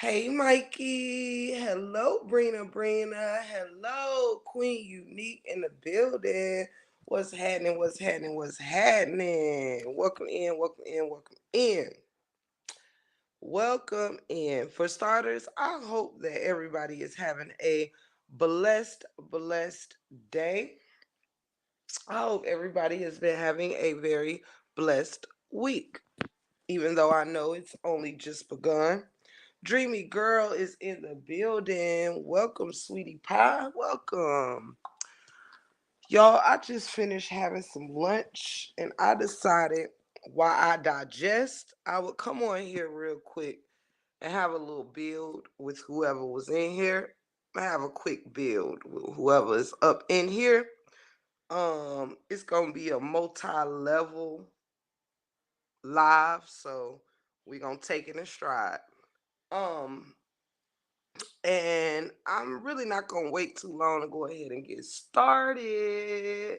Hey, Mikey. Hello, Brina. Hello, Queen Unique in the building. What's happening? Welcome in. Welcome in. For starters, I hope that everybody is having a blessed day. I hope everybody has been having a very blessed week, even though I know it's only just begun. Dreamy Girl is in the building. Welcome, sweetie pie. Welcome. Y'all, I just finished having some lunch and I decided while I digest, I would come on here real quick and have a little build with whoever was in here. I have a quick build with whoever is up in here. It's gonna be a multi-level live, so we're gonna take it in stride. Um, And I'm really not going to wait too long to go ahead and get started.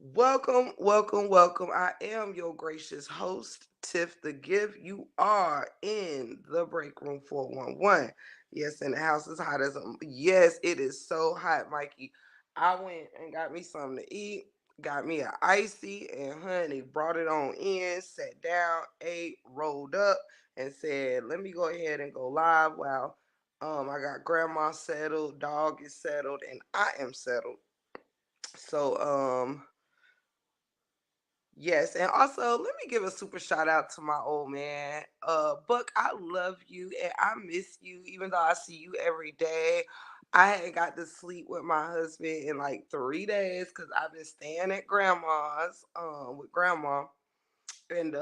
Welcome. I am your gracious host, Tiff the Gift. You are in the break room 411. Yes, and the house is hot as yes, it is so hot, Mikey. I went and got me something to eat, got me an icy, and honey, brought it on in, sat down, ate, rolled up, and said, let me go ahead and go live while I got grandma settled, dog is settled, and I am settled. So yes, and also let me give a super shout out to my old man. Buck, I love you and I miss you, even though I see you every day. I hadn't got to sleep with my husband in like 3 days because I've been staying at grandma's with grandma. And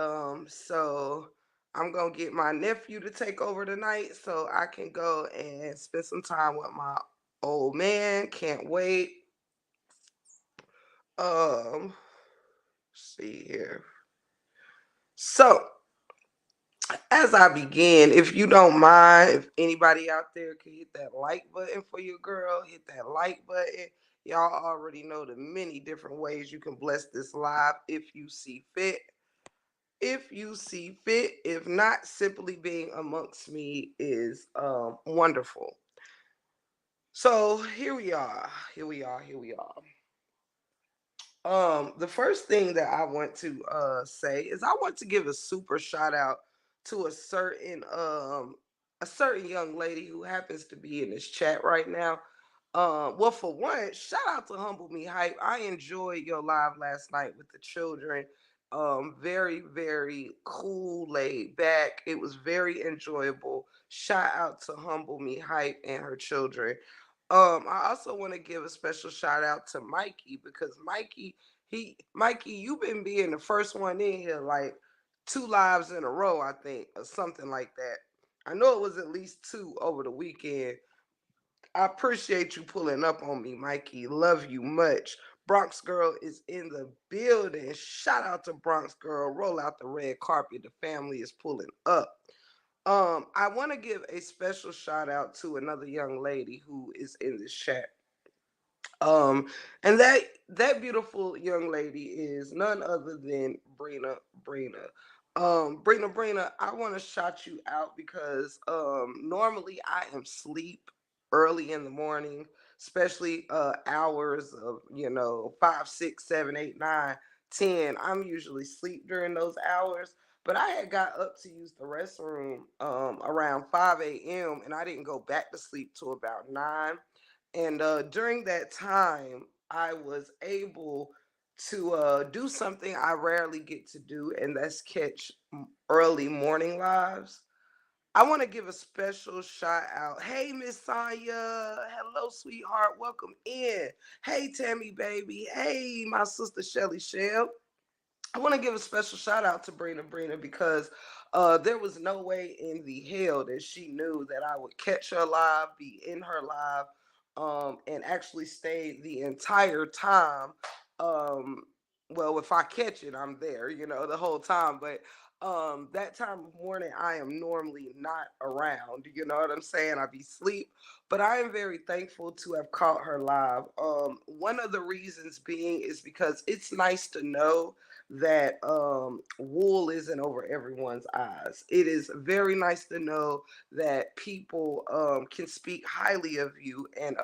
so I'm gonna get my nephew to take over tonight so I can go and spend some time with my old man. Can't wait. Um, see here. So as I begin, if you don't mind, if anybody out there can hit that like button for your girl, hit that like button. Y'all already know the many different ways you can bless this live if you see fit. If you see fit, if not, simply being amongst me is wonderful. So here we are. Here we are. The first thing that I want to say is I want to give a super shout out to a certain young lady who happens to be in this chat right now. Well, for one, shout out to Humble Me Hype. I enjoyed your live last night with the children. Very cool, laid back. It was very enjoyable. Shout out to Humble Me Hype and her children. I also want to give a special shout out to Mikey because Mikey, you've been being the first one in here like two lives in a row, I think, or something like that. I know it was at least two over the weekend. I appreciate you pulling up on me, Mikey. Love you much. Bronx Girl is in the building. Shout out to Bronx Girl. Roll out the red carpet. The family is pulling up. I want to give a special shout out to another young lady who is in this chat. Um, and that beautiful young lady is none other than Brina. Brina, I want to shout you out because normally I am sleep early in the morning, especially hours of 5, 6, 7, 8, 9, 10. I'm usually sleep during those hours. But I had got up to use the restroom around 5 a.m. and I didn't go back to sleep till about 9. And during that time, I was able to do something I rarely get to do, and that's catch early morning lives. I want to give a special shout out. Hey, Miss Sonya. Hello, sweetheart. Welcome in. Hey, Tammy, baby. Hey, my sister Shelly Shell. I want to give a special shout out to Brina because there was no way in the hell that she knew that I would catch her live, be in her live, and actually stay the entire time. Um, well, if I catch it, I'm there, the whole time. But that time of morning, I am normally not around. You know what I'm saying? I be sleep, but I am very thankful to have caught her live. One of the reasons being is because it's nice to know that wool isn't over everyone's eyes. It is very nice to know that people can speak highly of you and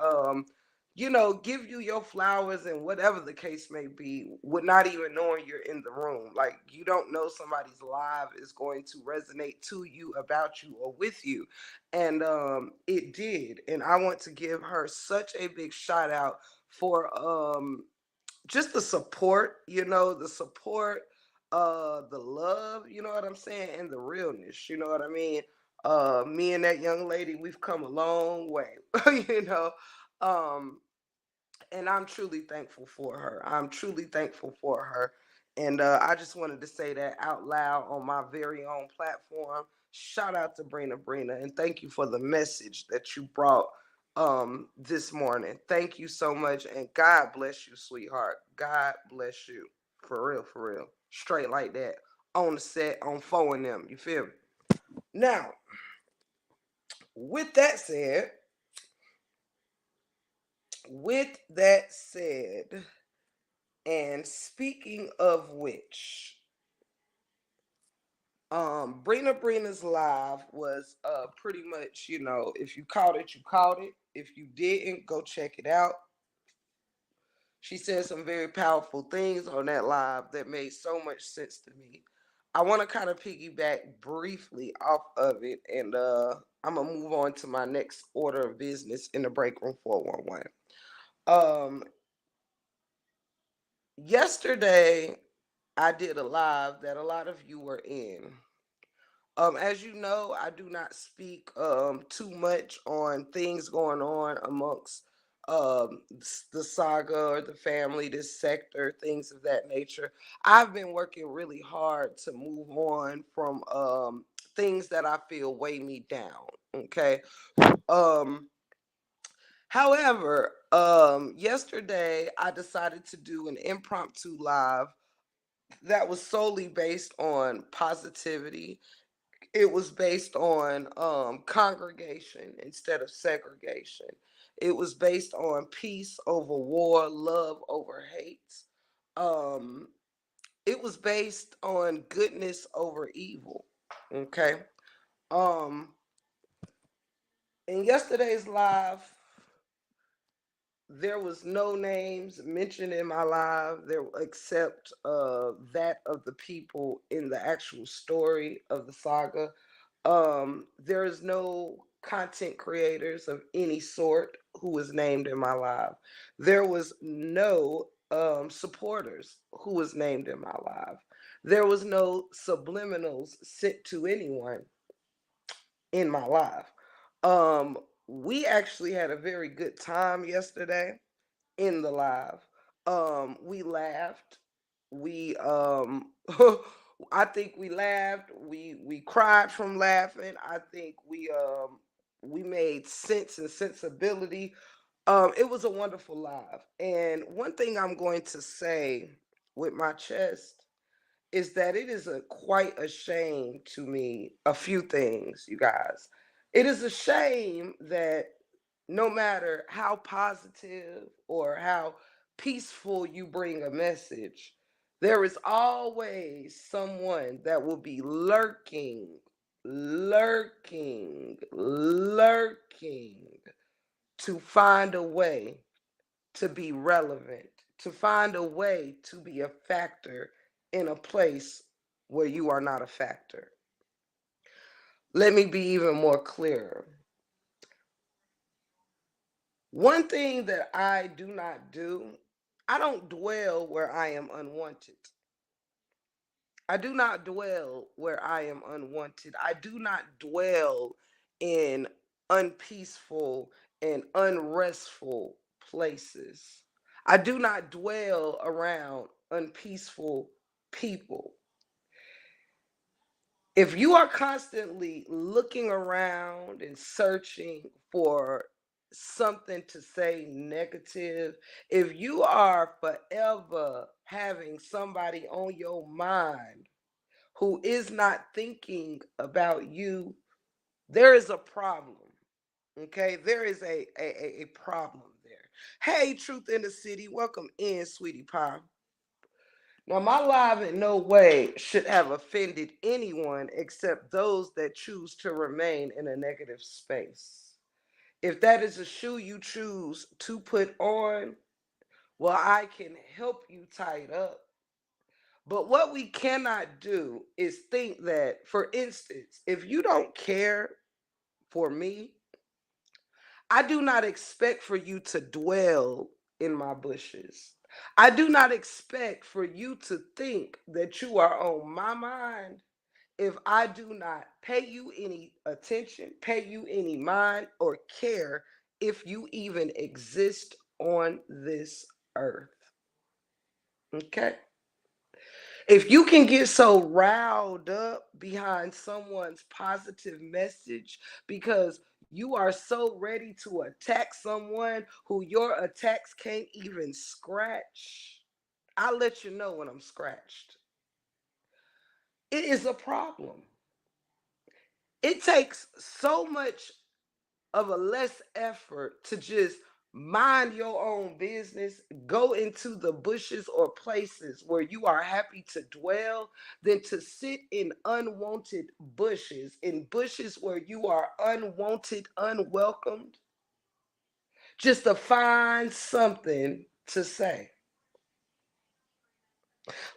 give you your flowers and whatever the case may be, with not even knowing you're in the room. Like, you don't know somebody's live is going to resonate to you, about you, or with you. And it did. And I want to give her such a big shout out for just the support, the support, the love, you know what I'm saying, and the realness, you know what I mean. Me and that young lady, we've come a long way, you know. Um, and I'm truly thankful for her. I'm truly thankful for her. And I just wanted to say that out loud on my very own platform. Shout out to Brina, and thank you for the message that you brought this morning. Thank you so much, and God bless you, sweetheart. God bless you. For real, for real. Straight like that. On the set, on phone them. You feel me? Now, with that said, with that said, and speaking of which, Brina's live was pretty much, if you caught it, you caught it. If you didn't, go check it out. She said some very powerful things on that live that made so much sense to me. I want to kind of piggyback briefly off of it, and I'm gonna move on to my next order of business in the break room 411. Um, Yesterday I did a live that a lot of you were in. As you know, I do not speak too much on things going on amongst the saga or the family, this sector, things of that nature. I've been working really hard to move on from things that I feel weigh me down. Okay. Um, However, yesterday I decided to do an impromptu live that was solely based on positivity. It was based on congregation instead of segregation. It was based on peace over war, love over hate. Um, it was based on goodness over evil. Okay. Um, in yesterday's live, there was no names mentioned in my live there except that of the people in the actual story of the saga. There is no content creators of any sort who was named in my live. There was no supporters who was named in my live. There was no subliminals sent to anyone in my live. Um, we actually had a very good time yesterday in the live. We laughed. We I think we laughed. We cried from laughing. I think we made sense and sensibility. It was a wonderful live. And one thing I'm going to say with my chest is that it is a quite a shame to me, a few things, you guys. It is a shame that no matter how positive or how peaceful you bring a message, there is always someone that will be lurking to find a way to be relevant, to find a way to be a factor in a place where you are not a factor. Let me be even more clearer. One thing that I do not do, I don't dwell where I am unwanted. I do not dwell where I am unwanted. I do not dwell in unpeaceful and unrestful places. I do not dwell around unpeaceful people. If you are constantly looking around and searching for something to say negative, if you are forever having somebody on your mind who is not thinking about you, there is a problem. Okay, there is a problem there. Hey, Truth in the City, welcome in, sweetie pie. Now, my live in no way should have offended anyone except those that choose to remain in a negative space. If that is a shoe you choose to put on, well, I can help you tie it up. But what we cannot do is think that, for instance, if you don't care for me, I do not expect for you to dwell in my bushes. I do not expect for you to think that you are on my mind if I do not pay you any attention, pay you any mind, or care if you even exist on this earth. Okay? If you can get so riled up behind someone's positive message because you are so ready to attack someone who your attacks can't even scratch, I'll let you know when I'm scratched. It is a problem. It takes so much of a less effort to just mind your own business, go into the bushes or places where you are happy to dwell, than to sit in unwanted bushes, in bushes where you are unwanted, unwelcomed, just to find something to say.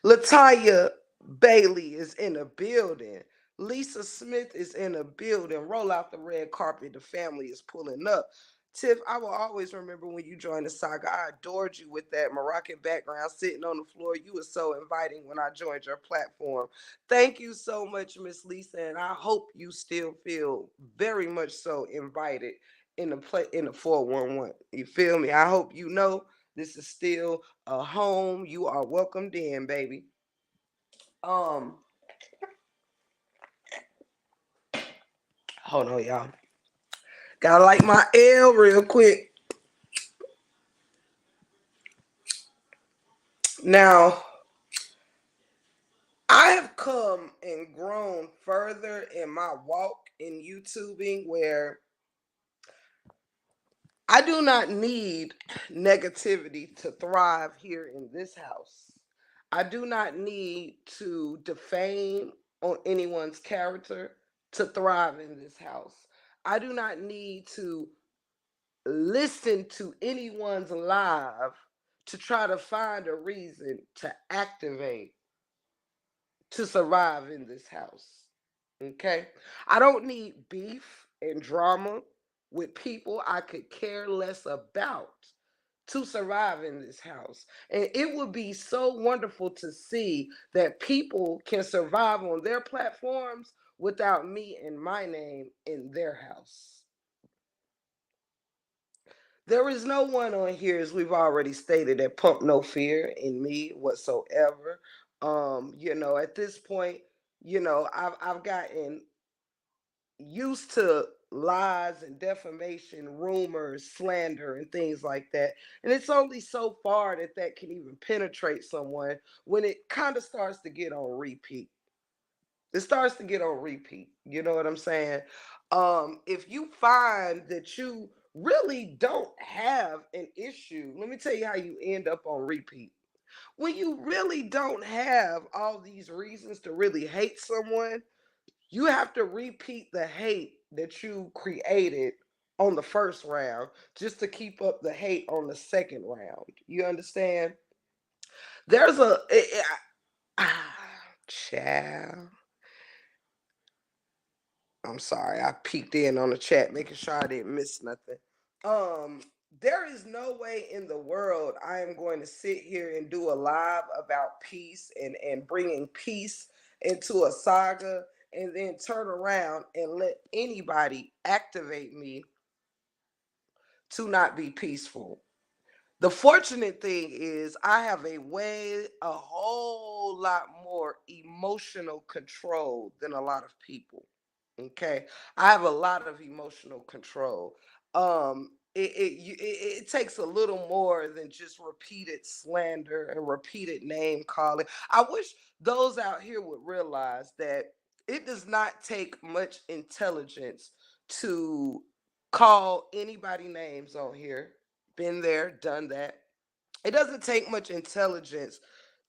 Latanya Bailey is in a building. Lisa Smith is in a building. Roll out the red carpet. The family is pulling up. Tiff, I will always remember when you joined the saga. I adored you with that Moroccan background sitting on the floor. You were so inviting when I joined your platform. Thank you so much, Miss Lisa, and I hope you still feel very much so invited in the 411. You feel me? I hope you know this is still a home. You are welcomed in, baby. Um, Hold on, y'all. Gotta light my L real quick. Now, I have come and grown further in my walk in YouTubing where I do not need negativity to thrive here in this house. I do not need to defame on anyone's character to thrive in this house. I do not need to listen to anyone's live to try to find a reason to activate to survive in this house. Okay? I don't need beef and drama with people I could care less about to survive in this house. And it would be so wonderful to see that people can survive on their platforms without me and my name in their house. There is no one on here, as we've already stated, that pump no fear in me whatsoever. At this point, I've gotten used to lies and defamation, rumors, slander, and things like that. And it's only so far that that can even penetrate someone when it kind of starts to get on repeat. It starts to get on repeat. You know what I'm saying? If you find that you really don't have an issue, let me tell you how you end up on repeat. When you really don't have all these reasons to really hate someone, you have to repeat the hate that you created on the first round just to keep up the hate on the second round. You understand? There's a child. I'm sorry, I peeked in on the chat, making sure I didn't miss nothing. Um, there is no way in the world I am going to sit here and do a live about peace and bringing peace into a saga and then turn around and let anybody activate me to not be peaceful. The fortunate thing is I have a whole lot more emotional control than a lot of people. Okay, I have a lot of emotional control. It takes a little more than just repeated slander and repeated name calling. I wish those out here would realize that it does not take much intelligence to call anybody names on here. Been there, done that. It doesn't take much intelligence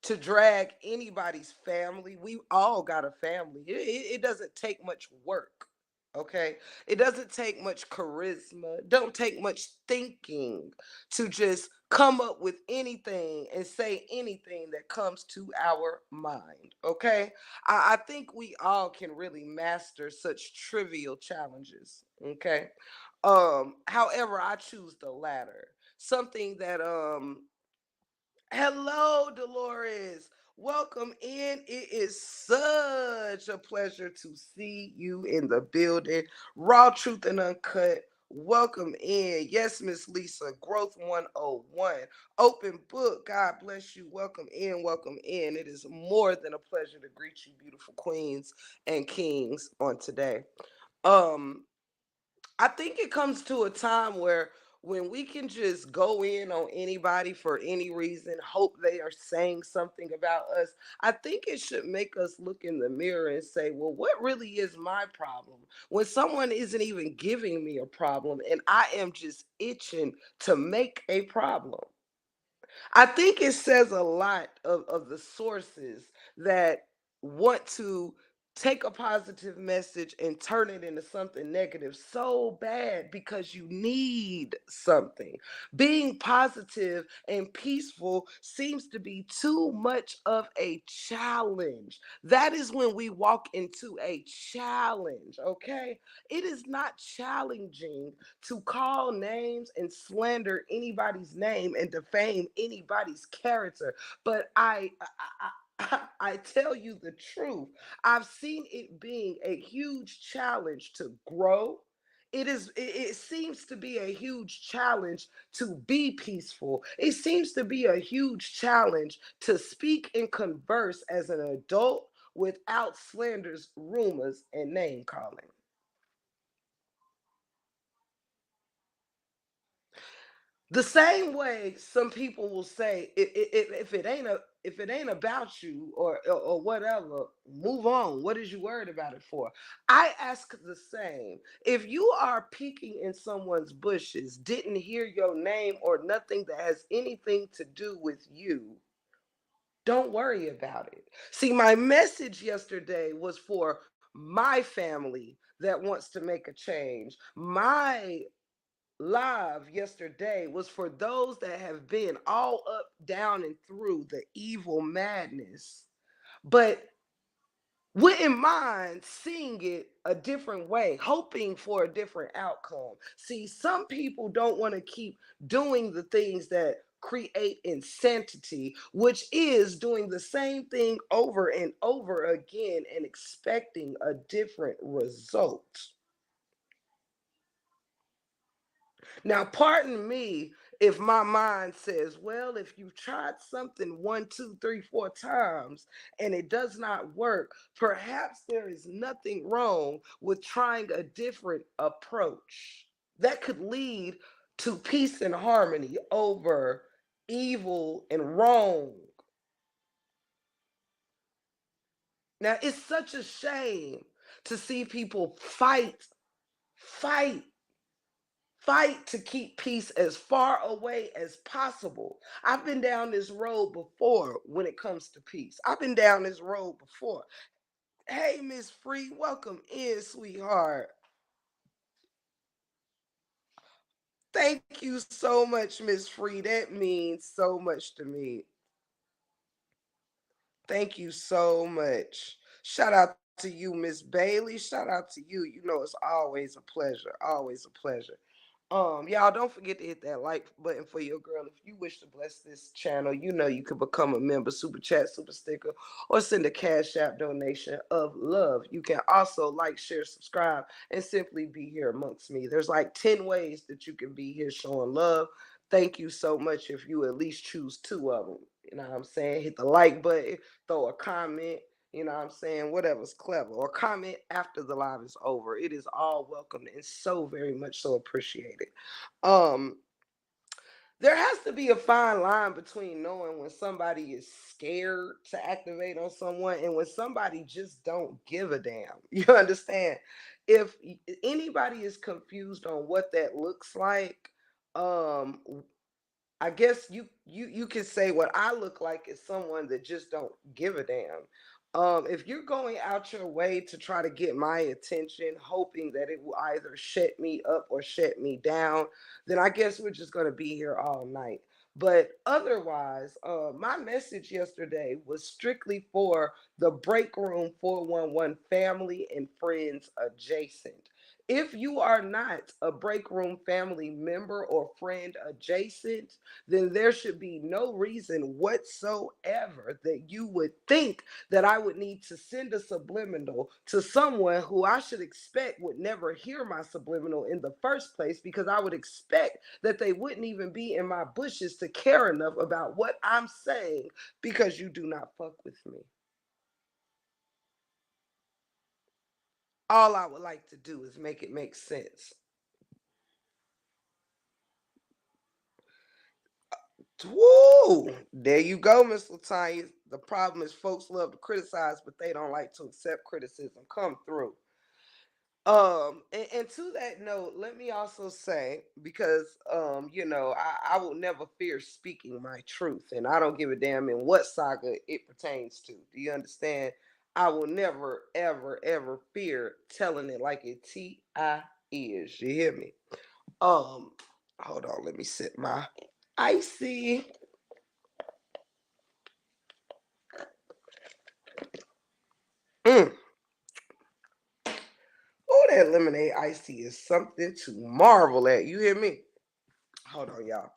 to drag anybody's family. We all got a family. It doesn't take much work. Okay. It doesn't take much charisma. Don't take much thinking to just come up with anything and say anything that comes to our mind. Okay. I think we all can really master such trivial challenges. Okay. However, I choose the latter. Something that Hello, Dolores. Welcome in. It is such a pleasure to see you in the building. Raw Truth and Uncut. Welcome in. Yes, Miss Lisa. Growth 101. Open book. God bless you. Welcome in. Welcome in. It is more than a pleasure to greet you, beautiful queens and kings, on today. Um, I think it comes to a time where when we can just go in on anybody for any reason, hope they are saying something about us, I think it should make us look in the mirror and say, well, what really is my problem? When someone isn't even giving me a problem and I am just itching to make a problem. I think it says a lot of the sources that want to take a positive message and turn it into something negative so bad because you need something. Being positive and peaceful seems to be too much of a challenge. That is when we walk into a challenge, okay? It is not challenging to call names and slander anybody's name and defame anybody's character. But I tell you the truth. I've seen it being a huge challenge to grow. It seems to be a huge challenge to be peaceful. It seems to be a huge challenge to speak and converse as an adult without slanders, rumors, and name calling. The same way some people will say, if it ain't if it ain't about you or whatever, move on. What is you worried about it for? I ask the same. If you are peeking in someone's bushes, didn't hear your name or nothing that has anything to do with you, don't worry about it. See, my message yesterday was for my family that wants to make a change. My live yesterday was for those that have been all up, down, and through the evil madness, but wouldn't mind seeing it a different way, hoping for a different outcome. See, some people don't want to keep doing the things that create insanity, which is doing the same thing over and over again and expecting a different result. Now, pardon me if my mind says, well, if you've tried something one, two, three, four times and it does not work, perhaps there is nothing wrong with trying a different approach that could lead to peace and harmony over evil and wrong. Now, it's such a shame to see people fight fight to keep peace as far away as possible. I've been down this road before when it comes to peace. I've been down this road before. Hey, Miss Free, welcome in, sweetheart. Thank you so much, Miss Free. That means so much to me. Thank you so much. Shout out to you, Miss Bailey. Shout out to you. You know it's always a pleasure. Always a pleasure. Y'all don't forget to hit that like button for your girl. If you wish to bless this channel, you know you can become a member, super chat, super sticker, or send a cash app donation of love. You can also like, share, subscribe, and simply be here amongst me. There's like 10 ways that you can be here showing love. Thank you so much if you at least choose two of them. You know what I'm saying? Hit the like button, throw a comment, you know what I'm saying? Whatever's clever. Or comment after the live is over. It is all welcome and so very much so appreciated. Um, there has to be a fine line between knowing when somebody is scared to activate on someone and when somebody just don't give a damn. You understand? If anybody is confused on what that looks like, um I guess you can say what I look like is someone that just don't give a damn. If you're going out your way to try to get my attention, hoping that it will either shut me up or shut me down, then I guess we're just gonna be here all night. But otherwise, my message yesterday was strictly for the Break Room 411 family and friends adjacent. If you are not a Break Room family member or friend adjacent, then there should be no reason whatsoever that you would think that I would need to send a subliminal to someone who I should expect would never hear my subliminal in the first place, because I would expect that they wouldn't even be in my bushes to care enough about what I'm saying because you do not fuck with me. All I would like to do is make it make sense. Woo! There you go, Miss Latanya. The problem is folks love to criticize, but they don't like to accept criticism. Come through. And to that note, let me also say, because I will never fear speaking my truth, and I don't give a damn in what saga it pertains to. Do you understand? I will never, ever, ever fear telling it like it T.I. is. You hear me? Um, Hold on, let me sip my icy. Mm. Oh, that lemonade iced tea is something to marvel at. You hear me? Hold on, y'all.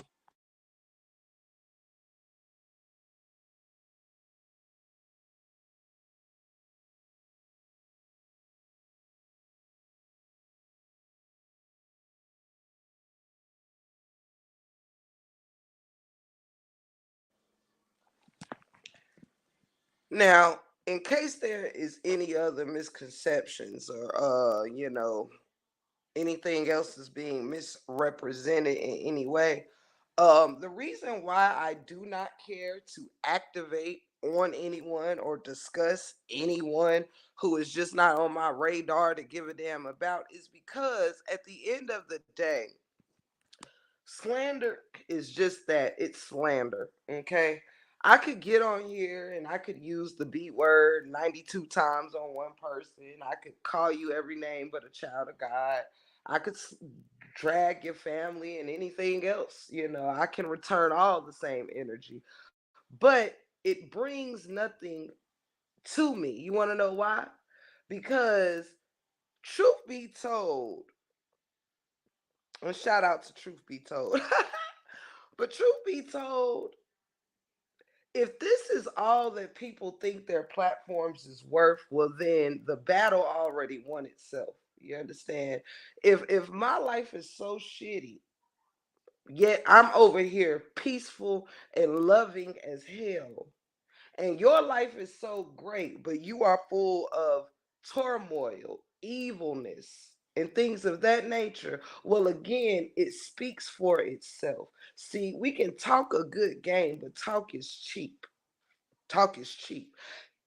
Now, in case there is any other misconceptions or anything else is being misrepresented in any way, the reason why I do not care to activate on anyone or discuss anyone who is just not on my radar to give a damn about is because at the end of the day, slander is just that, it's slander. Okay, I could get on here and I could use the B word 92 times on one person. I could call you every name but a child of God. I could drag your family and anything else. I can return all the same energy, but it brings nothing to me. You want to know why? Because truth be told, and shout out to Truth Be Told. But truth be told, if this is all that people think their platforms is worth, well then the battle already won itself. You understand? If my life is so shitty, yet I'm over here peaceful and loving as hell, and your life is so great, but you are full of turmoil, evilness, and things of that nature, well, again, it speaks for itself. See, we can talk a good game, but talk is cheap. Talk is cheap.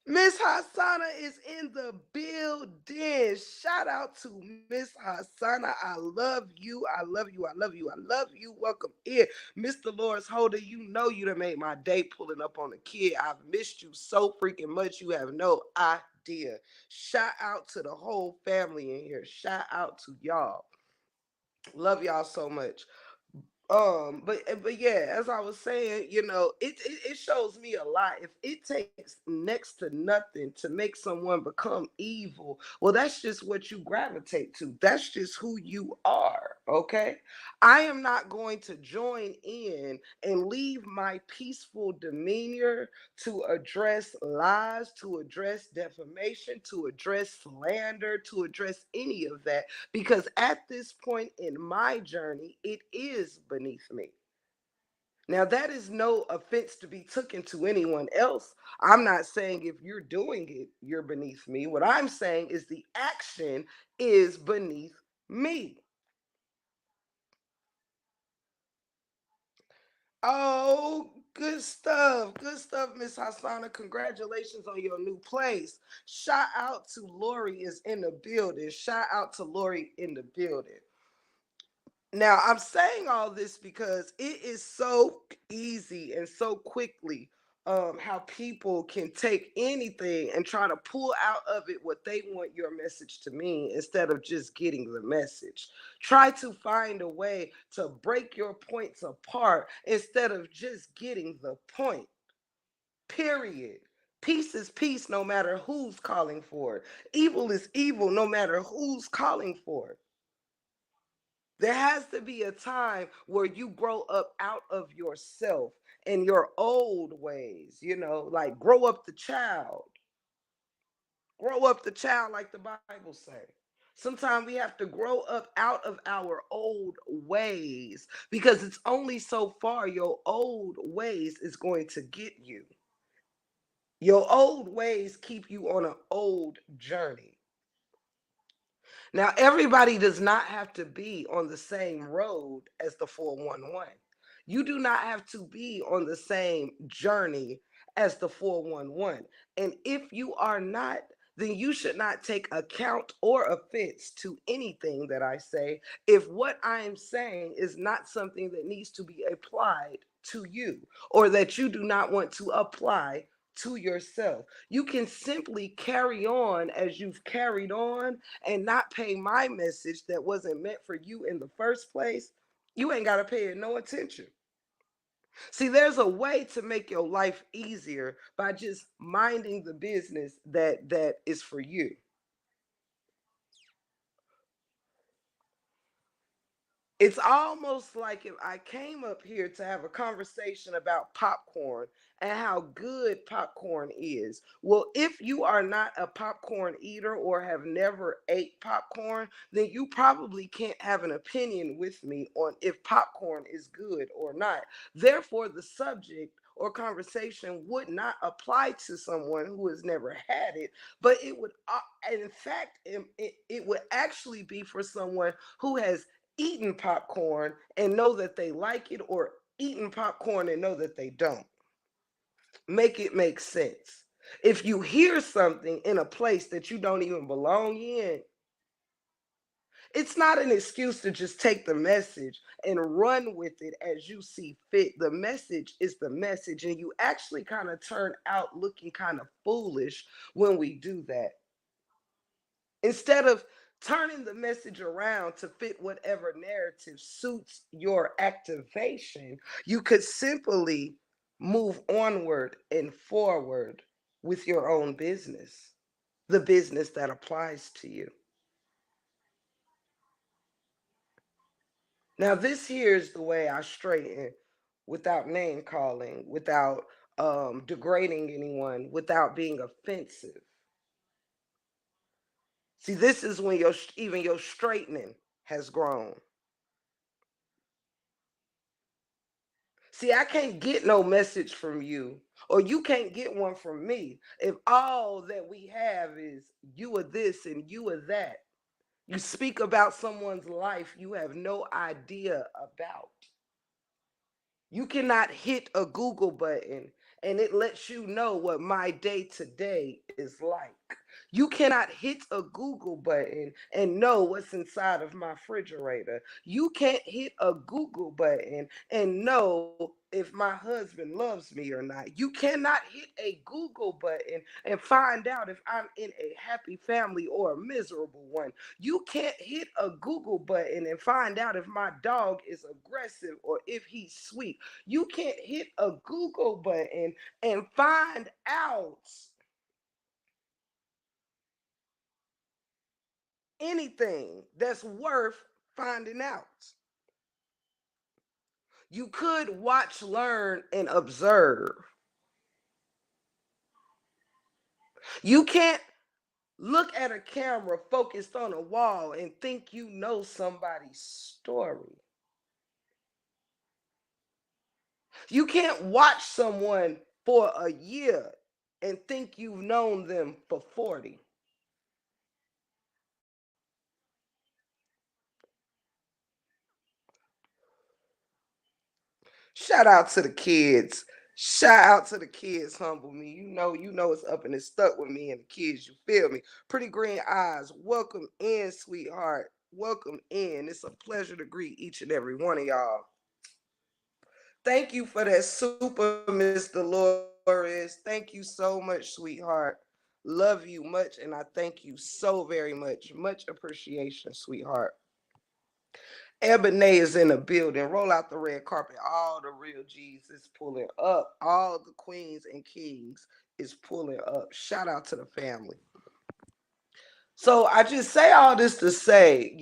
Miss Hassana is in the building. Shout out to Miss Hassana. I love you. I love you. I love you. I love you. Welcome in. Mr. Lawrence Holder, you know you done made my day pulling up on a kid. I've missed you so freaking much. You have no idea. Shout out to the whole family in here. Shout out to y'all. Love y'all so much. But yeah, as I was saying, it shows me a lot. If it takes next to nothing to make someone become evil, well, that's just what you gravitate to. That's just who you are. Okay, I am not going to join in and leave my peaceful demeanor to address lies, to address defamation, to address slander, to address any of that, because at this point in my journey, it is beneath me. Now, that is no offense to be taken to anyone else. I'm not saying if you're doing it, you're beneath me. What I'm saying is the action is beneath me. Oh, good stuff. Good stuff, Miss Hassana. Congratulations on your new place. Shout out to Lori is in the building. Shout out to Lori in the building. Now, I'm saying all this because it is so easy and so quickly how people can take anything and try to pull out of it what they want your message to mean instead of just getting the message. Try to find a way to break your points apart instead of just getting the point. Period. Peace is peace no matter who's calling for it. Evil is evil no matter who's calling for it. There has to be a time where you grow up out of yourself and your old ways, like grow up the child. Grow up the child like the Bible say. Sometimes we have to grow up out of our old ways because it's only so far your old ways is going to get you. Your old ways keep you on an old journey. Now, everybody does not have to be on the same road as the 411. You do not have to be on the same journey as the 411. And if you are not, then you should not take account or offense to anything that I say if what I am saying is not something that needs to be applied to you or that you do not want to apply to yourself. You can simply carry on as you've carried on and not pay my message that wasn't meant for you in the first place. You ain't got to pay it no attention. See, there's a way to make your life easier by just minding the business that is for you. It's almost like if I came up here to have a conversation about popcorn and how good popcorn is. Well, if you are not a popcorn eater or have never ate popcorn, then you probably can't have an opinion with me on if popcorn is good or not. Therefore, the subject or conversation would not apply to someone who has never had it, but it would, in fact, it would actually be for someone who has eaten popcorn and know that they like it or eaten popcorn and know that they don't. Make it make sense. If you hear something in a place that you don't even belong in, it's not an excuse to just take the message and run with it as you see fit. The message is the message, and you actually kind of turn out looking kind of foolish when we do that. Instead of turning the message around to fit whatever narrative suits your activation, you could simply move onward and forward with your own business, the business that applies to you. Now, this here is the way I straighten without name calling, without degrading anyone, without being offensive. See, this is when even your straightening has grown. See, I can't get no message from you, or you can't get one from me if all that we have is you are this and you are that. You speak about someone's life you have no idea about. You cannot hit a Google button and it lets you know what my day to day is like. You cannot hit a Google button and know what's inside of my refrigerator. You can't hit a Google button and know if my husband loves me or not. You cannot hit a Google button and find out if I'm in a happy family or a miserable one. You can't hit a Google button and find out if my dog is aggressive or if he's sweet. You can't hit a Google button and find out anything that's worth finding out. You could watch, learn, and observe. You can't look at a camera focused on a wall and think you know somebody's story. You can't watch someone for a year and think you've known them for 40. Shout out to the kids. Shout out to the kids, humble me. You know it's up and it's stuck with me and the kids, you feel me? Pretty green eyes. Welcome in, sweetheart. Welcome in. It's a pleasure to greet each and every one of y'all. Thank you for that super, Miss Dolores. Thank you so much, sweetheart. Love you much, and I thank you so very much. Much appreciation, sweetheart. Ebony is in the building. Roll out the red carpet. All the real G's is pulling up. All the queens and kings is pulling up. Shout out to the family. So I just say all this to say,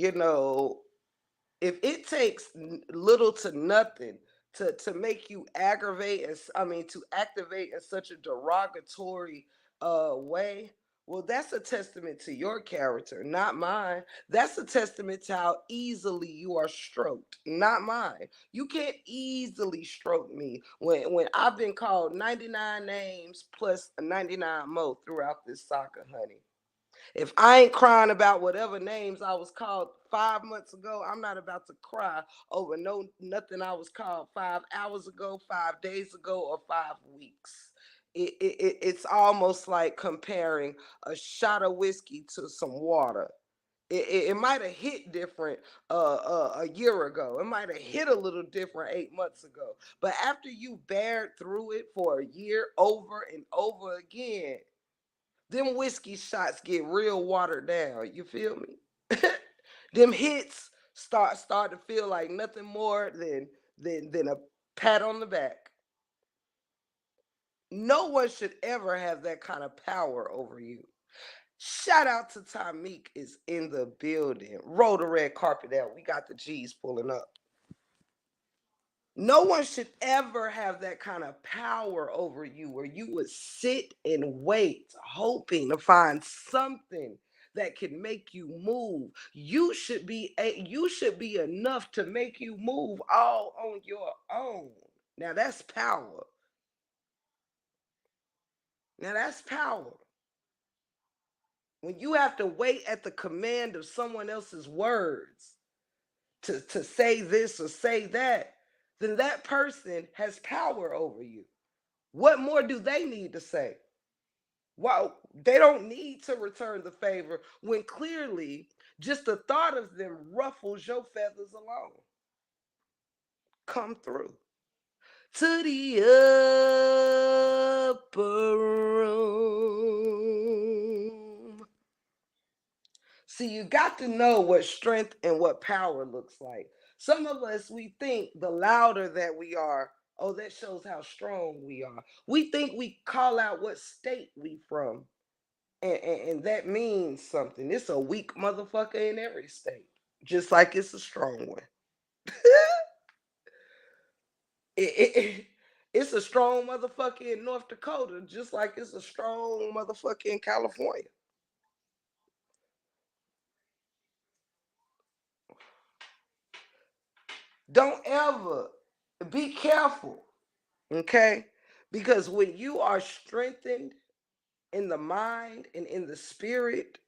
if it takes little to nothing to make you aggravate, and I mean to activate in such a derogatory way, well, that's a testament to your character, not mine. That's a testament to how easily you are stroked, not mine. You can't easily stroke me when I've been called 99 names plus 99 more throughout this saga, honey. If I ain't crying about whatever names I was called 5 months ago, I'm not about to cry over nothing I was called 5 hours ago, 5 days ago, or 5 weeks. It's almost like comparing a shot of whiskey to some water. It might have hit different a year ago. It might have hit a little different 8 months ago. But after you bared through it for a year over and over again, them whiskey shots get real watered down. You feel me? Them hits start to feel like nothing more than a pat on the back. No one should ever have that kind of power over you. Shout out to Tamik is in the building. Roll the red carpet out. We got the G's pulling up. No one should ever have that kind of power over you where you would sit and wait, hoping to find something that can make you move. You should be enough to make you move all on your own. Now that's power. Now that's power. When you have to wait at the command of someone else's words to say this or say that, then that person has power over you. What more do they need to say? Well, they don't need to return the favor when clearly just the thought of them ruffles your feathers alone. Come through to the upper room. See, you got to know what strength and what power looks like. Some of us, we think the louder that we are, oh, that shows how strong we are. We think we call out what state we from, and that means something. It's a weak motherfucker in every state, just like it's a strong one. It's a strong motherfucker in North Dakota, just like it's a strong motherfucker in California. Don't ever be careful, okay? Because when you are strengthened in the mind and in the spirit,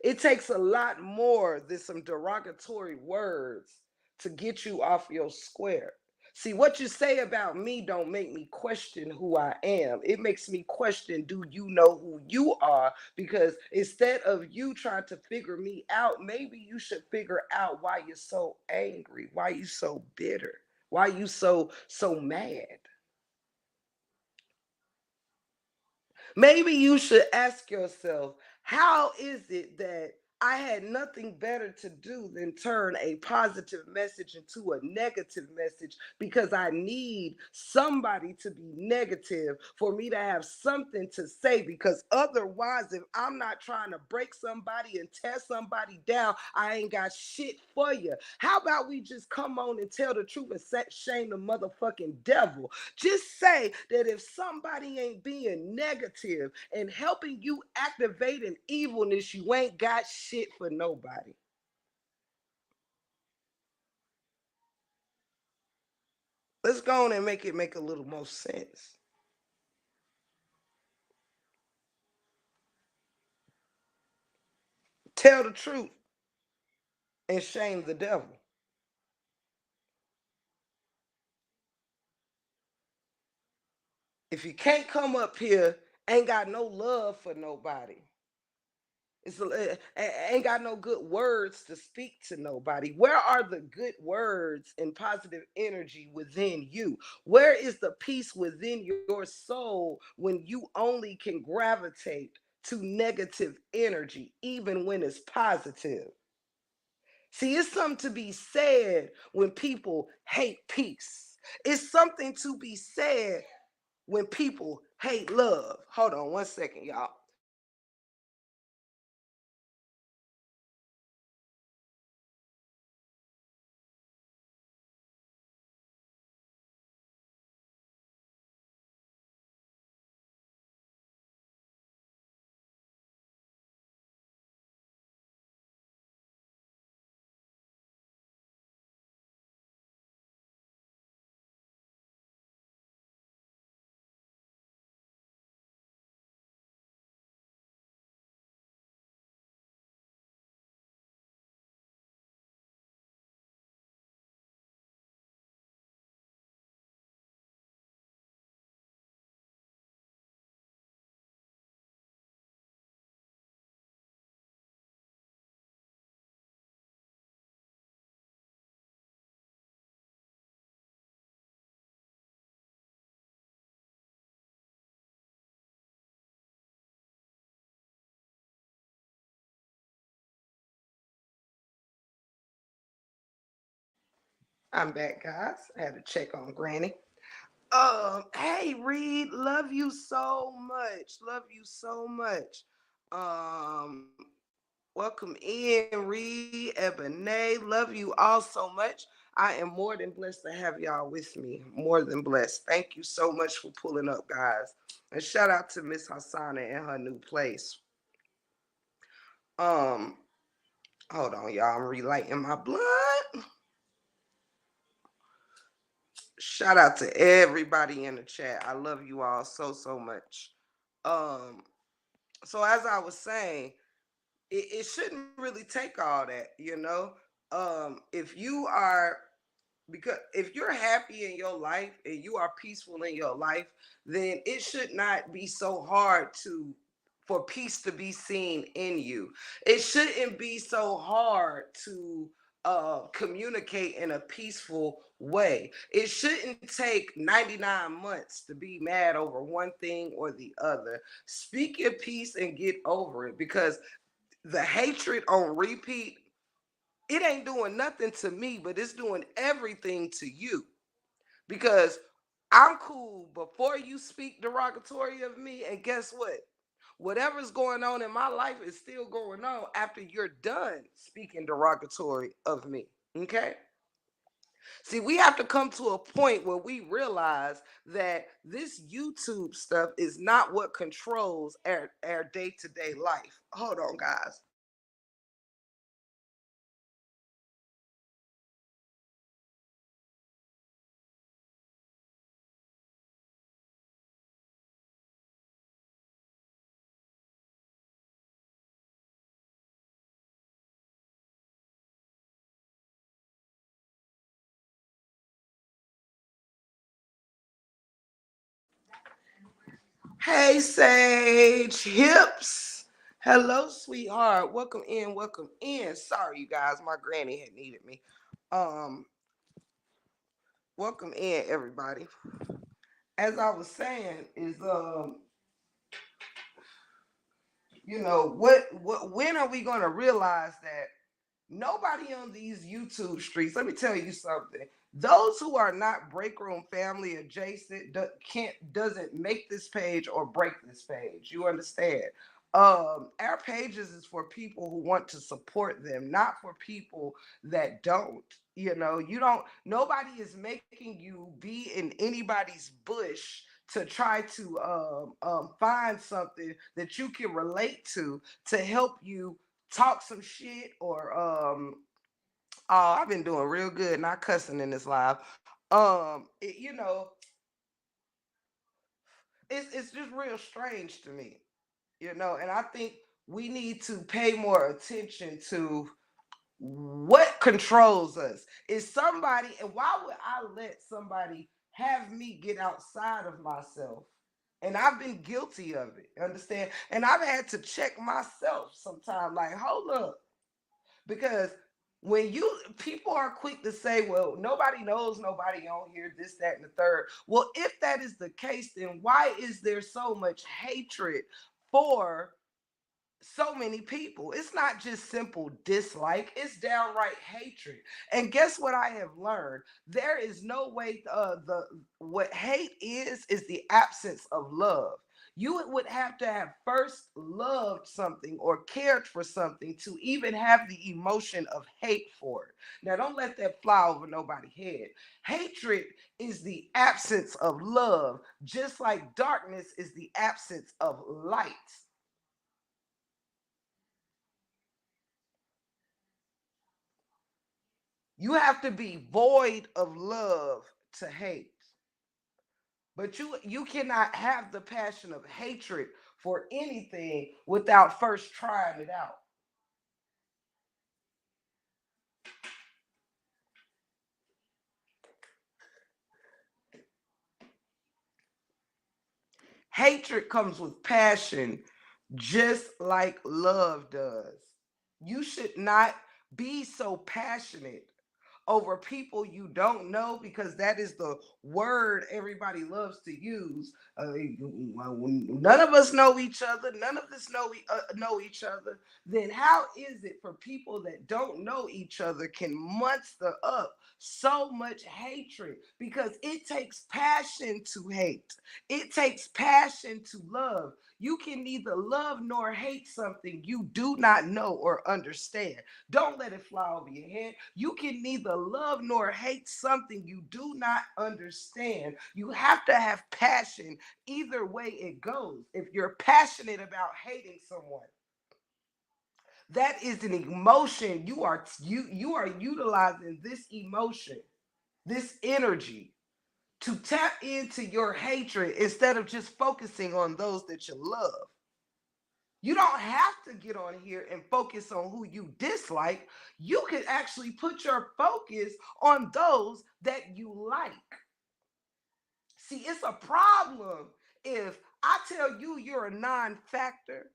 it takes a lot more than some derogatory words to get you off your square. See, what you say about me don't make me question who I am. It makes me question, do you know who you are? Because instead of you trying to figure me out, maybe you should figure out why you're so angry, why you so bitter, why you so mad. Maybe you should ask yourself, how is it that I had nothing better to do than turn a positive message into a negative message because I need somebody to be negative for me to have something to say? Because otherwise, if I'm not trying to break somebody and tear somebody down, I ain't got shit for you. How about we just come on and tell the truth and shame the motherfucking devil? Just say that if somebody ain't being negative and helping you activate an evilness, you ain't got shit for nobody. Let's go on and make it make a little more sense. Tell the truth and shame the devil. If you can't come up here, ain't got no love for nobody. Ain't got no good words to speak to nobody. Where are the good words and positive energy within you? Where is the peace within your soul when you only can gravitate to negative energy, even when it's positive? See, it's something to be said when people hate peace. It's something to be said when people hate love. Hold on one second, y'all. I'm back, guys. I had to check on Granny. Hey Reed, love you so much. Love you so much. Um, Welcome in, Reed, Ebony. Love you all so much. I am more than blessed to have y'all with me. More than blessed. Thank you so much for pulling up, guys. And shout out to Miss Hassana and her new place. Um, Hold on, y'all. I'm relighting my blunt. Shout out to everybody in the chat. I love you all so so much. Um, so as I was saying, it shouldn't really take all that, you know. If you are because if you're happy in your life and you are peaceful in your life, then it should not be so hard to for peace to be seen in you. It shouldn't be so hard to communicate in a peaceful way. It shouldn't take 99 months to be mad over one thing or the other. Speak your peace and get over it, because the hatred on repeat, it ain't doing nothing to me, but it's doing everything to you. Because I'm cool before you speak derogatory of me, and guess what? Whatever's going on in my life is still going on after you're done speaking derogatory of me. Okay? See, we have to come to a point where we realize that this YouTube stuff is not what controls our day-to-day life. Hold on, guys. Hey, Sage Hips. Hello, sweetheart. Welcome in. Welcome in. Sorry, you guys. My granny had needed me. Um, Welcome in, everybody. As I was saying, is when are we gonna realize that nobody on these YouTube streets, let me tell you something. Those who are not break room family adjacent doesn't make this page or break this page. You understand? Our pages is for people who want to support them, not for people that don't. You don't. Nobody is making you be in anybody's bush to try to find something that you can relate to help you talk some shit or oh, I've been doing real good, not cussing in this live. It's just real strange to me, and I think we need to pay more attention to what controls us. Is somebody, and why would I let somebody have me get outside of myself And I've been guilty of it. Understand? And I've had to check myself sometimes, like, hold up. Because when you people are quick to say, well, nobody knows nobody on here, this, that, and the third. Well, if that is the case, then why is there so much hatred for so many people? It's not just simple dislike, it's downright hatred. And guess what I have learned? There is no way, the what hate is the absence of love. You would have to have first loved something or cared for something to even have the emotion of hate for it. Now, don't let that fly over nobody's head. Hatred is the absence of love, just like darkness is the absence of light. You have to be void of love to hate. But you cannot have the passion of hatred for anything without first trying it out. Hatred comes with passion, just like love does. You should not be so passionate over people you don't know, because that is the word everybody loves to use. None of us know each other. None of us know each other. Then how is it for people that don't know each other can muster up so much hatred? Because it takes passion to hate. It takes passion to love. You can neither love nor hate something you do not know or understand. Don't let it fly over your head. You can neither love nor hate something you do not understand. You have to have passion either way it goes. If you're passionate about hating someone, that is an emotion. You are utilizing this emotion, this energy, to tap into your hatred instead of just focusing on those that you love. You don't have to get on here and focus on who you dislike. You can actually put your focus on those that you like. See, it's a problem if I tell you you're a non factor.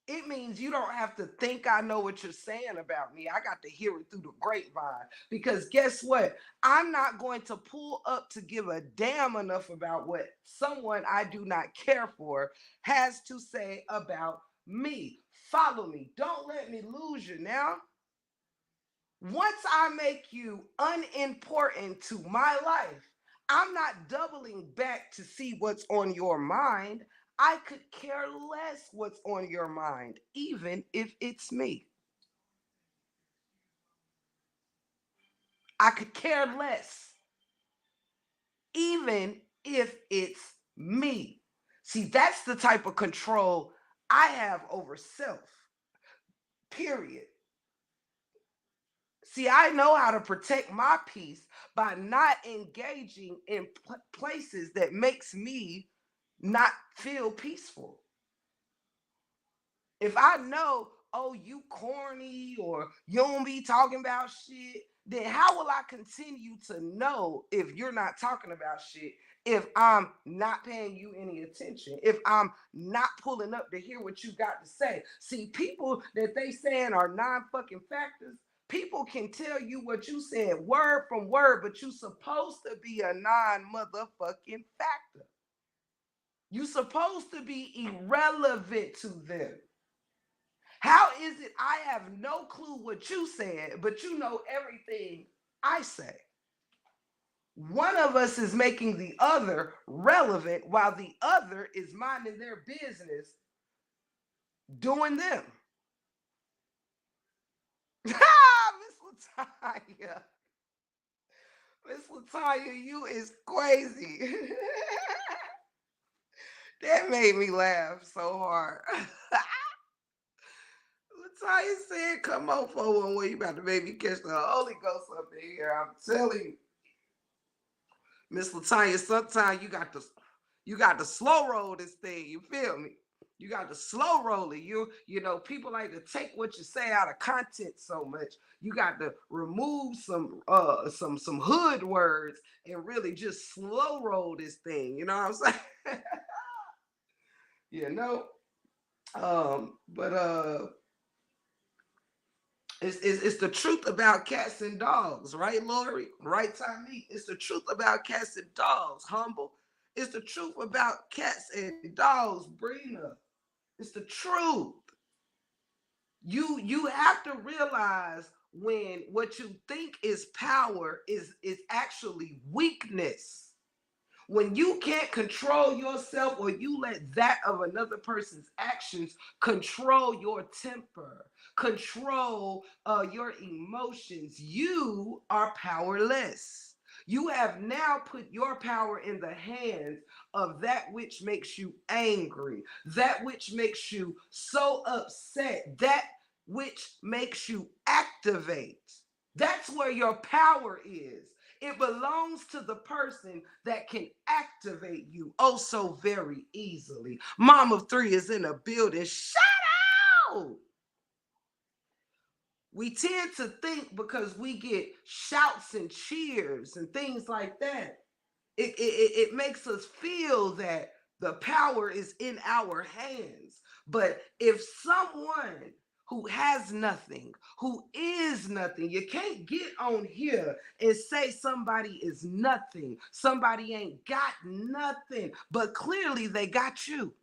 It means you don't have to think I know what you're saying about me. I got to hear it through the grapevine. Because guess what? I'm not going to pull up to give a damn enough about what someone I do not care for has to say about me. Follow me. Don't let me lose you now. Once I make you unimportant to my life, I'm not doubling back to see what's on your mind. I could care less what's on your mind, even if it's me. I could care less, even if it's me. See, that's the type of control I have over self, period. See, I know how to protect my peace by not engaging in places that makes me not feel peaceful. If I know, oh, you corny or you don't be talking about shit, then how will I continue to know if you're not talking about shit, if I'm not paying you any attention, if I'm not pulling up to hear what you got to say? See, people that they saying are non-fucking factors, people can tell you what you said word from word, but you supposed to be a non-motherfucking factor. You supposed to be irrelevant to them. How is it I have no clue what you said, but you know everything I say? One of us is making the other relevant while the other is minding their business doing them. Miss Latanya. Miss Latanya, you is crazy. That made me laugh so hard. Latanya said, come on, 411, you about to make me catch the Holy Ghost up in here. I'm telling you. Miss Latanya, sometimes you got to slow roll this thing. You feel me? You got to slow roll it. You know, people like to take what you say out of content so much. You got to remove some hood words and really just slow roll this thing. You know what I'm saying? you know. But it's the truth about cats and dogs, right, Lori? Right, Tommy? It's the truth about cats and dogs, humble. It's the truth about cats and dogs, Brina. It's the truth. You have to realize when what you think is power is actually weakness. When you can't control yourself or you let that of another person's actions control your temper, control your emotions, you are powerless. You have now put your power in the hands of that which makes you angry, that which makes you so upset, that which makes you activate. That's where your power is. It belongs to the person that can activate you oh so very easily. Mom of three is in a building. Shout out! We tend to think because we get shouts and cheers and things like that, it makes us feel that the power is in our hands. But if someone who has nothing, who is nothing, you can't get on here and say somebody is nothing. Somebody ain't got nothing, but clearly they got you.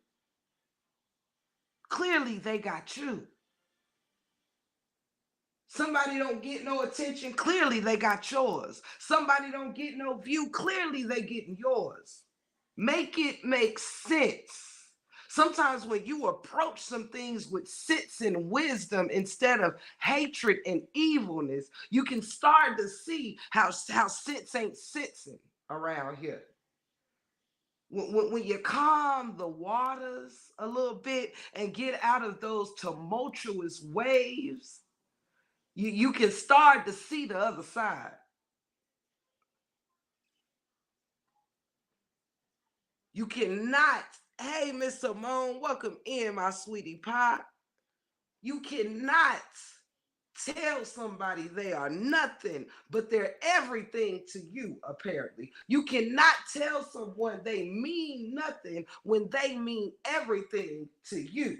Clearly they got you. Somebody don't get no attention, clearly they got yours. Somebody don't get no view, clearly they getting yours. Make it make sense. Sometimes when you approach some things with sense and wisdom instead of hatred and evilness, you can start to see how sense ain't sensing around here. When you calm the waters a little bit and get out of those tumultuous waves, you can start to see the other side. You cannot, hey, Miss Simone, welcome in, my sweetie pie. You cannot tell somebody they are nothing, but they're everything to you, apparently. You cannot tell someone they mean nothing when they mean everything to you.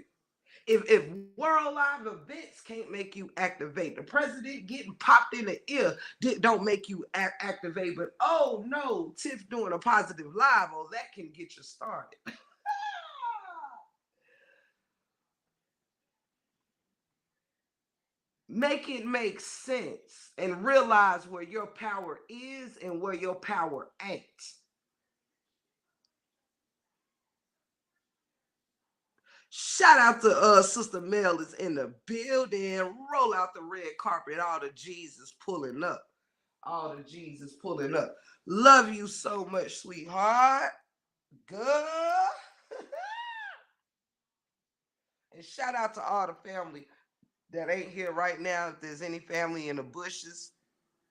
If world live events can't make you activate, the president getting popped in the ear don't make you activate, but oh no, Tiff doing a positive live, oh, that can get you started. Make it make sense and realize where your power is and where your power ain't. Shout out to Sister Mel is in the building. Roll out the red carpet. All the Jesus pulling up. All the Jesus pulling up. Love you so much, sweetheart. Good. And shout out to all the family that ain't here right now. If there's any family in the bushes,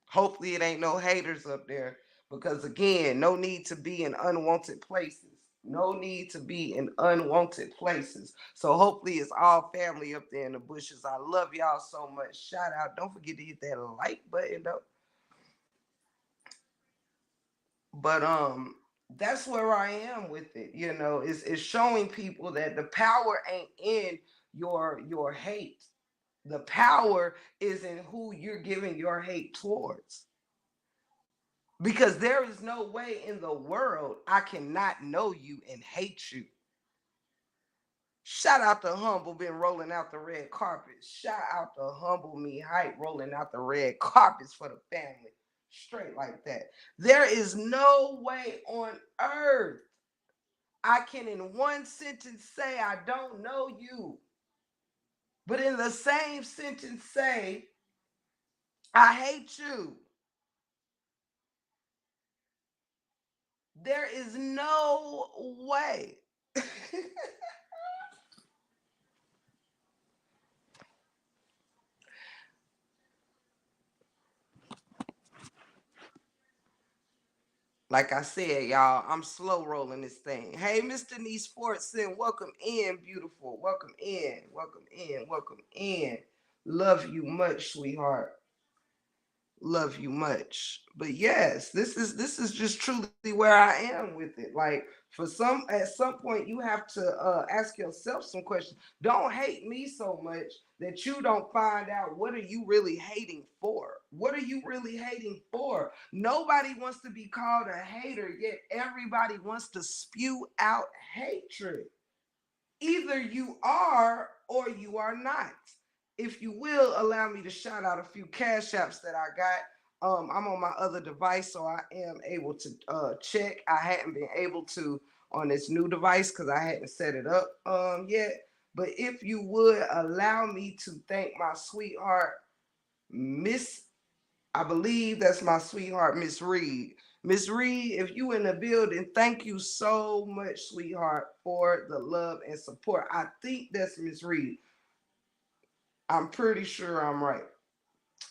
hopefully it ain't no haters up there. Because again, no need to be in unwanted places. No need to be in unwanted places. So hopefully it's all family up there in the bushes. I love y'all so much. Shout out. Don't forget to hit that like button though. But that's where I am with it. You know, it's showing people that the power ain't in your hate. The power is in who you're giving your hate towards. Because there is no way in the world I cannot know you and hate you. Shout out to Humble, been rolling out the red carpets. Shout out to Humble Me Hype, rolling out the red carpets for the family. Straight like that. There is no way on earth I can, in one sentence, say I don't know you. But in the same sentence, say I hate you. There is no way. Like I said, y'all, I'm slow rolling this thing. Hey, Mr. Nee Sportson, welcome in, beautiful. Welcome in, welcome in, welcome in. Love you much, sweetheart. Love you much. But yes, this is just truly where I am with it. Like for some at some point you have to ask yourself some questions. Don't hate me so much that you don't find out what are you really hating for? What are you really hating for? Nobody wants to be called a hater, yet everybody wants to spew out hatred. Either you are or you are not. If you will allow me to shout out a few cash apps that I got. I'm on my other device, so I am able to check. I hadn't been able to on this new device because I hadn't set it up yet. But if you would allow me to thank my sweetheart, Miss, I believe that's my sweetheart, Miss Reed. Miss Reed, if you in the building, thank you so much, sweetheart, for the love and support. I think that's Miss Reed. I'm pretty sure I'm right.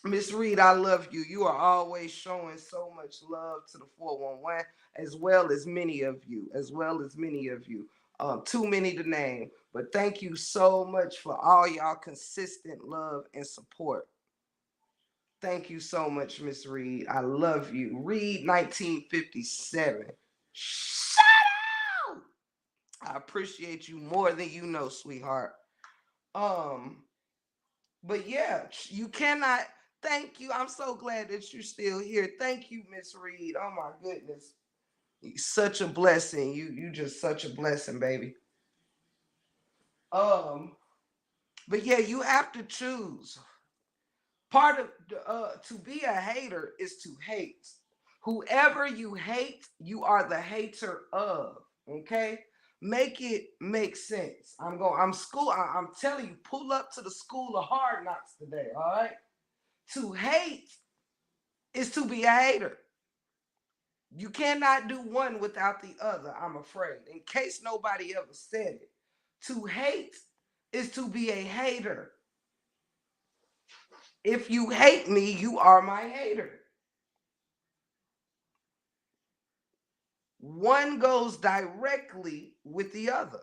Miss Reed, I love you. You are always showing so much love to the 411, as well as many of you, as well as many of you. Too many to name, but thank you so much for all y'all consistent love and support. Thank you so much, Miss Reed. I love you. Reed 1957. Shout out! I appreciate you more than you know, sweetheart. Um, but yeah, you cannot. Thank you. I'm so glad that you're still here. Thank you, Miss Reed. Oh my goodness, you're such a blessing. You just such a blessing, baby. Um, but yeah, you have to choose. Part of to be a hater is to hate. Whoever you hate, you are the hater of. Okay, make it make sense. I'm telling you, pull up to the school of hard knocks today. All right. To hate is to be a hater. You cannot do one without the other, I'm afraid. In case nobody ever said it. To hate is to be a hater. If you hate me, you are my hater. One goes directly with the other.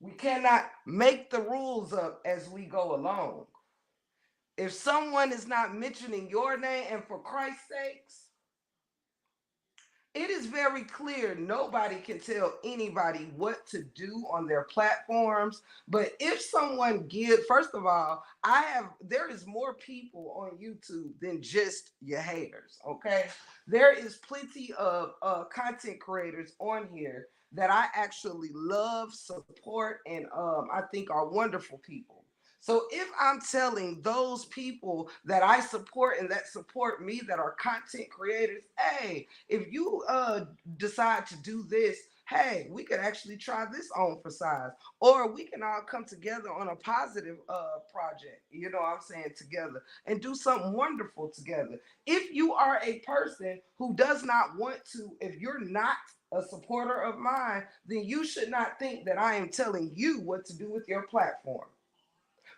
We cannot make the rules up as we go along. If someone is not mentioning your name, and for Christ's sakes, it is very clear nobody can tell anybody what to do on their platforms. But if someone gives, first of all, there is more people on YouTube than just your haters, okay? There is plenty of content creators on here that I actually love, support, and I think are wonderful people. So if I'm telling those people that I support and that support me, that are content creators, hey, if you decide to do this, hey, we could actually try this on for size, or we can all come together on a positive project. You know what I'm saying, together and do something wonderful together. If you are a person who does not want to, if you're not a supporter of mine, then you should not think that I am telling you what to do with your platform.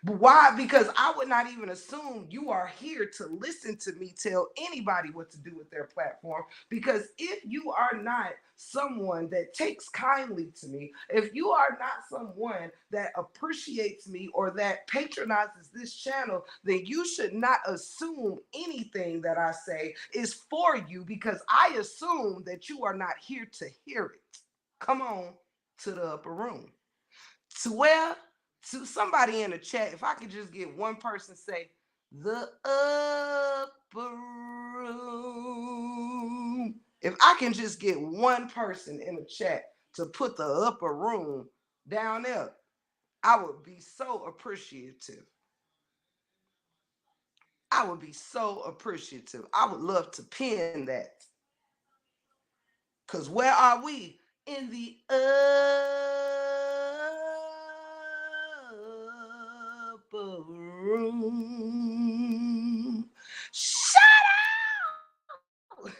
But why? Because I would not even assume you are here to listen to me tell anybody what to do with their platform. Because if you are not someone that takes kindly to me, if you are not someone that appreciates me or that patronizes this channel, then you should not assume anything that I say is for you, because I assume that you are not here to hear it. Come on to the upper room. To where, to somebody in the chat, if I could just get one person say the upper room. If I can just get one person in the chat to put the upper room down there, I would be so appreciative. I would be so appreciative. I would love to pin that. Because where are we? In the upper room. Shout out!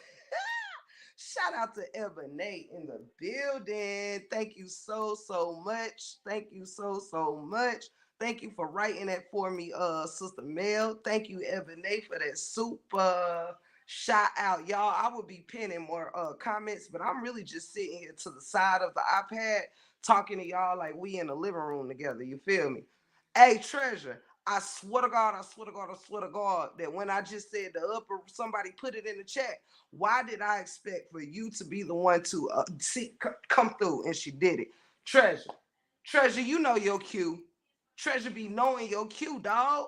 Shout out to Ebony in the building. Thank you so much. Thank you so much. Thank you for writing that for me, Sister Mel. Thank you, Ebony, for that super shout out. Y'all, I would be pinning more comments, but I'm really just sitting here to the side of the iPad talking to y'all like we in the living room together. You feel me? Hey, Treasure, I swear to God, I swear to God, I swear to God that when I just said the upper, somebody put it in the chat. Why did I expect for you to be the one to come through? And she did it. Treasure, Treasure, you know your cue. Treasure be knowing your cue, dog.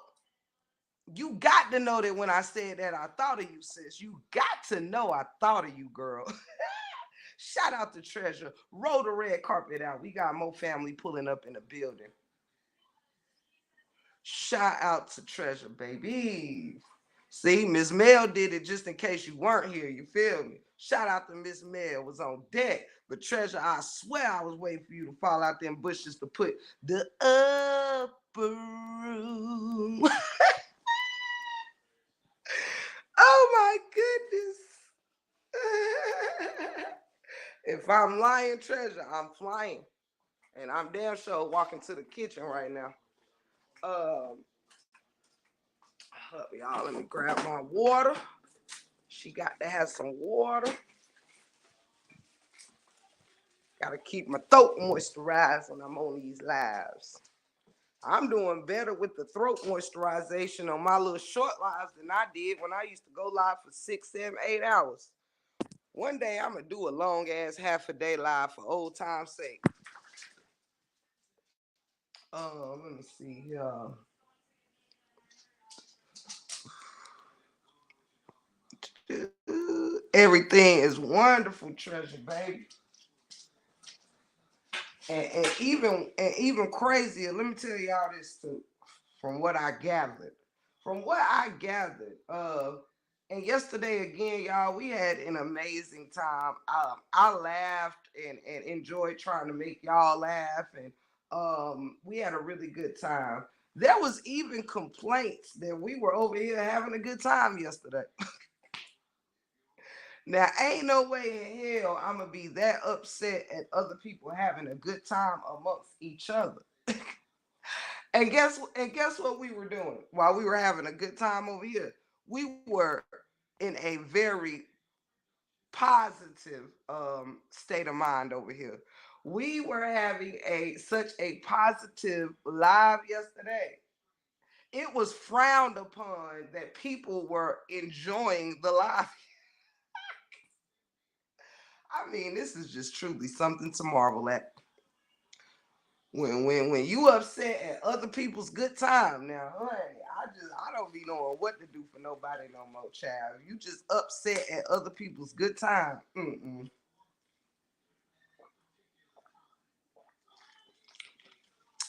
You got to know that when I said that, I thought of you, sis. You got to know I thought of you, girl. Shout out to Treasure. Roll the red carpet out. We got more family pulling up in the building. Shout out to Treasure, baby. See, Miss Mel did it just in case you weren't here. You feel me? Shout out to Miss Mel was on deck. But Treasure, I swear I was waiting for you to fall out them bushes to put the upper room. Oh my goodness. If I'm lying, Treasure, I'm flying. And I'm damn sure walking to the kitchen right now. Um, y'all, let me grab my water. She got to have some water. Gotta keep my throat moisturized when I'm on these lives. I'm doing better with the throat moisturization on my little short lives than I did when I used to go live for 6, 7, 8 hours. One day I'm gonna do a long ass half a day live for old time's sake. Let me see here. Everything is wonderful, Treasure, baby. And even crazier, let me tell y'all this too, from what I gathered. From what I gathered, and yesterday again, y'all, we had an amazing time. I laughed and enjoyed trying to make y'all laugh, and we had a really good time. There was even complaints that we were over here having a good time yesterday. Now, ain't no way in hell I'm gonna be that upset at other people having a good time amongst each other. And guess what we were doing while we were having a good time over here? We were in a very positive state of mind over here. We were having a such a positive live yesterday. It was frowned upon that people were enjoying the live. I mean, this is just truly something to marvel at. When you upset at other people's good time, now, honey, I don't be knowing what to do for nobody no more, child. You just upset at other people's good time. Mm-mm.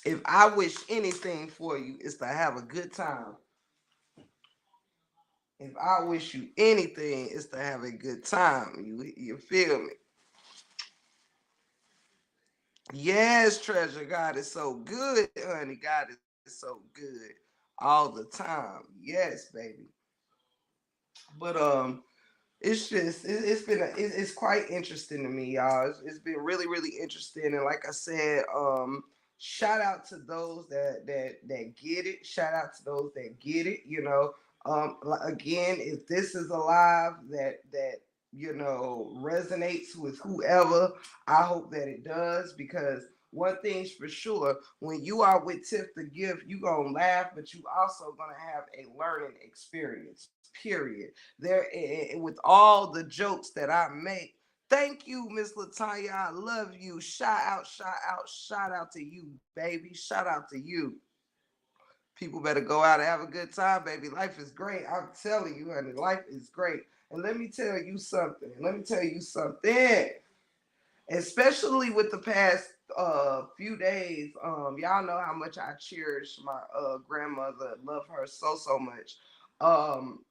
If I wish anything for you, is to have a good time. If I wish you anything, is to have a good time. You feel me? Yes, Treasure. God is so good, honey. God is so good all the time. Yes, baby. But it's quite interesting to me, y'all. It's been really really interesting, and like I said, shout out to those that get it. Shout out to those that get it. Again, if this is a live that resonates with whoever, I hope that it does, because one thing's for sure: when you are with Tiff the Gift, you gonna laugh, but you also gonna have a learning experience. Period. With all the jokes that I make. Thank you, Miss Latanya. I love you. Shout out, shout out, shout out to you, baby. Shout out to you. People better go out and have a good time, baby. Life is great. I'm telling you, honey, life is great. And let me tell you something. Let me tell you something. Especially with the past few days, y'all know how much I cherish my grandmother. Love her so so much. Um,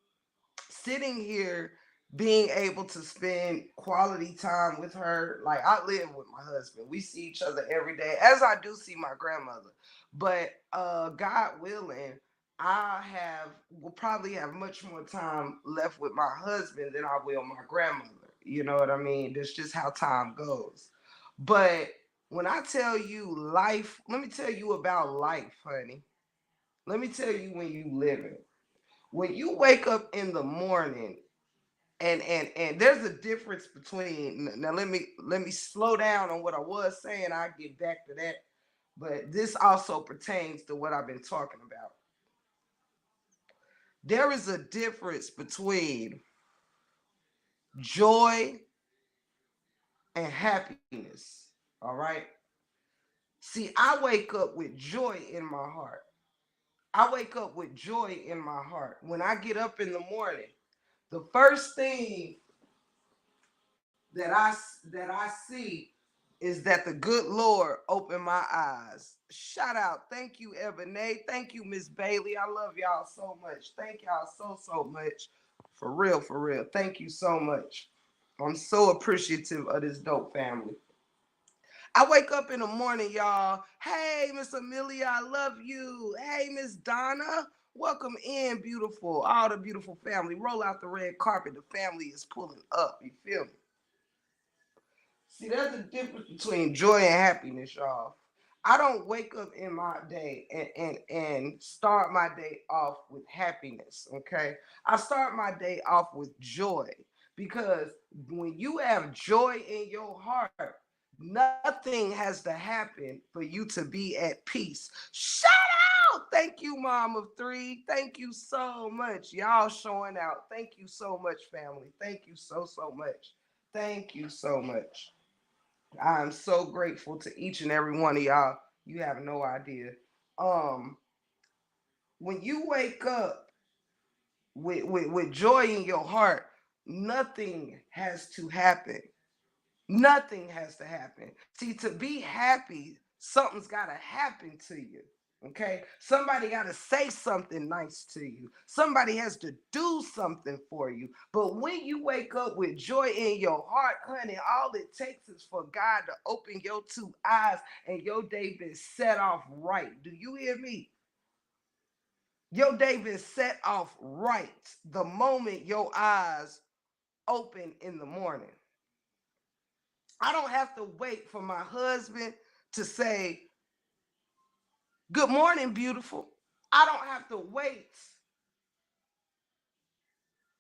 Sitting here being able to spend quality time with her. Like, I live with my husband, we see each other every day, as I do see my grandmother. But God willing, I have will probably have much more time left with my husband than I will my grandmother. You know what I mean? That's just how time goes. But when I tell you life, let me tell you about life, honey. Let me tell you when you live it. When you wake up in the morning, and there's a difference between, now let me slow down on what I was saying. I'll get back to that. But this also pertains to what I've been talking about. There is a difference between joy and happiness. All right. See, I wake up with joy in my heart. I wake up with joy in my heart. When I get up in the morning, the first thing that I see is that the good Lord opened my eyes. Shout out. Thank you, Ebony. Thank you, Miss Bailey. I love y'all so much. Thank y'all so much. For real, for real. Thank you so much. I'm so appreciative of this dope family. I wake up in the morning, y'all. Hey, Miss Amelia, I love you. Hey, Miss Donna. Welcome in, beautiful. All the beautiful family. Roll out the red carpet. The family is pulling up. You feel me? See, there's a difference between joy and happiness, y'all. I don't wake up in my day and start my day off with happiness, okay? I start my day off with joy because when you have joy in your heart, nothing has to happen for you to be at peace. Shout out! Thank you, Mom of Three. Thank you so much. Y'all showing out. Thank you so much, family. Thank you so much. Thank you so much. I'm so grateful to each and every one of y'all. You have no idea. Um, when you wake up with joy in your heart, nothing has to happen. Nothing has to happen. See, to be happy, something's got to happen to you. Okay? Somebody got to say something nice to you. Somebody has to do something for you. But when you wake up with joy in your heart, honey, all it takes is for God to open your two eyes and your day been set off right. Do you hear me? Your day been set off right the moment your eyes open in the morning. I don't have to wait for my husband to say, "Good morning, beautiful." I don't have to wait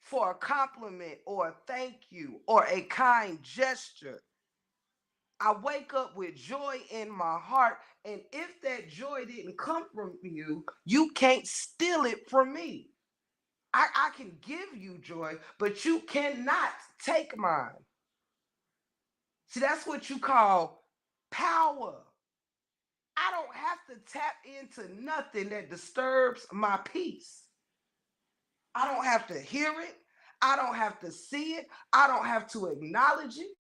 for a compliment or a thank you or a kind gesture. I wake up with joy in my heart. And if that joy didn't come from you, you can't steal it from me. I can give you joy, but you cannot take mine. See, that's what you call power. I don't have to tap into nothing that disturbs my peace. I don't have to hear it. I don't have to see it. I don't have to acknowledge it.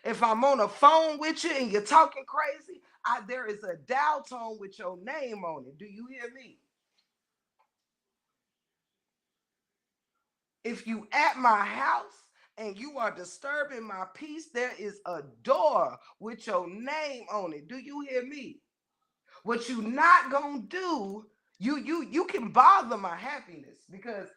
If I'm on a phone with you and you're talking crazy, there is a dial tone with your name on it. Do you hear me? If you at my house and you are disturbing my peace, there is a door with your name on it. Do you hear me? What you not gonna do, you can bother my happiness because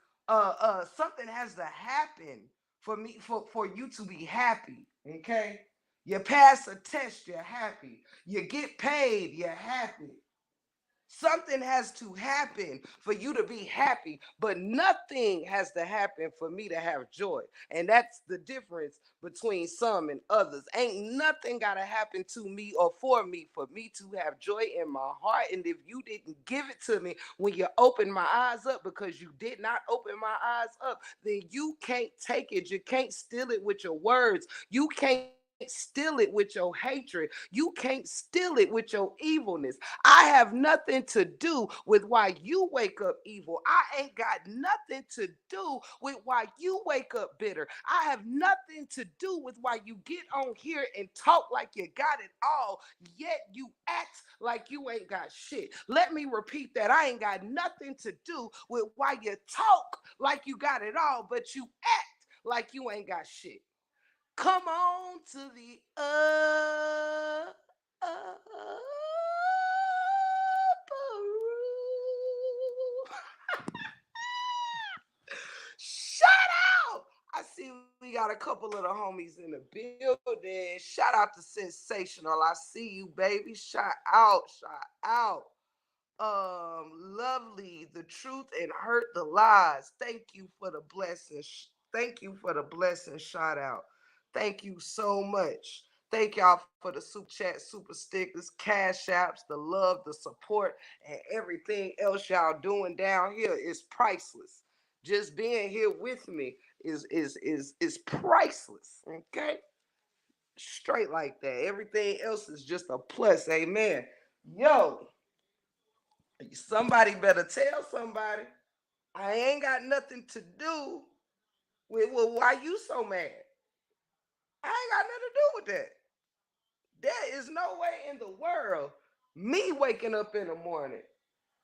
something has to happen for you to be happy. Okay? You pass a test, you're happy. You get paid, you're happy. Something has to happen for you to be happy, but nothing has to happen for me to have joy. And that's the difference between some and others. Ain't nothing got to happen to me or for me to have joy in my heart. And if you didn't give it to me when you opened my eyes up because you did not open my eyes up, then you can't take it. You can't steal it with your words. You can't steal it with your hatred. You can't steal it with your evilness. I have nothing to do with why you wake up evil. I ain't got nothing to do with why you wake up bitter. I have nothing to do with why you get on here and talk like you got it all, yet you act like you ain't got shit. Let me repeat that. I ain't got nothing to do with why you talk like you got it all, but you act like you ain't got shit. Come on to the upper room. Shout out! I see we got a couple of the homies in the building. Shout out to Sensational. I see you, baby. Shout out, shout out. Lovely, the truth and hurt the lies. Thank you for the blessing. Thank you for the blessing. Shout out. Thank you so much. Thank y'all for the super chat, super stickers, cash apps, the love, the support, and everything else y'all doing down here is priceless. Just being here with me is priceless. Okay, straight like that. Everything else is just a plus. Amen. Yo, somebody better tell somebody. I ain't got nothing to do with, well, why you so mad? I ain't got nothing to do with that. There is no way in the world me waking up in the morning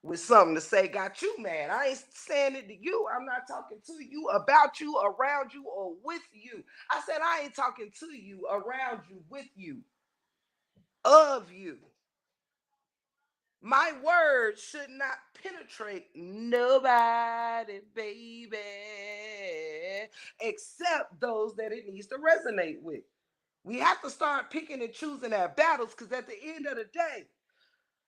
with something to say got you mad. I ain't saying it to you. I'm not talking to you, about you, around you, or with you. I said I ain't talking to you, around you, with you, of you. My words should not penetrate nobody, baby, except those that it needs to resonate with. We have to start picking and choosing our battles, because at the end of the day,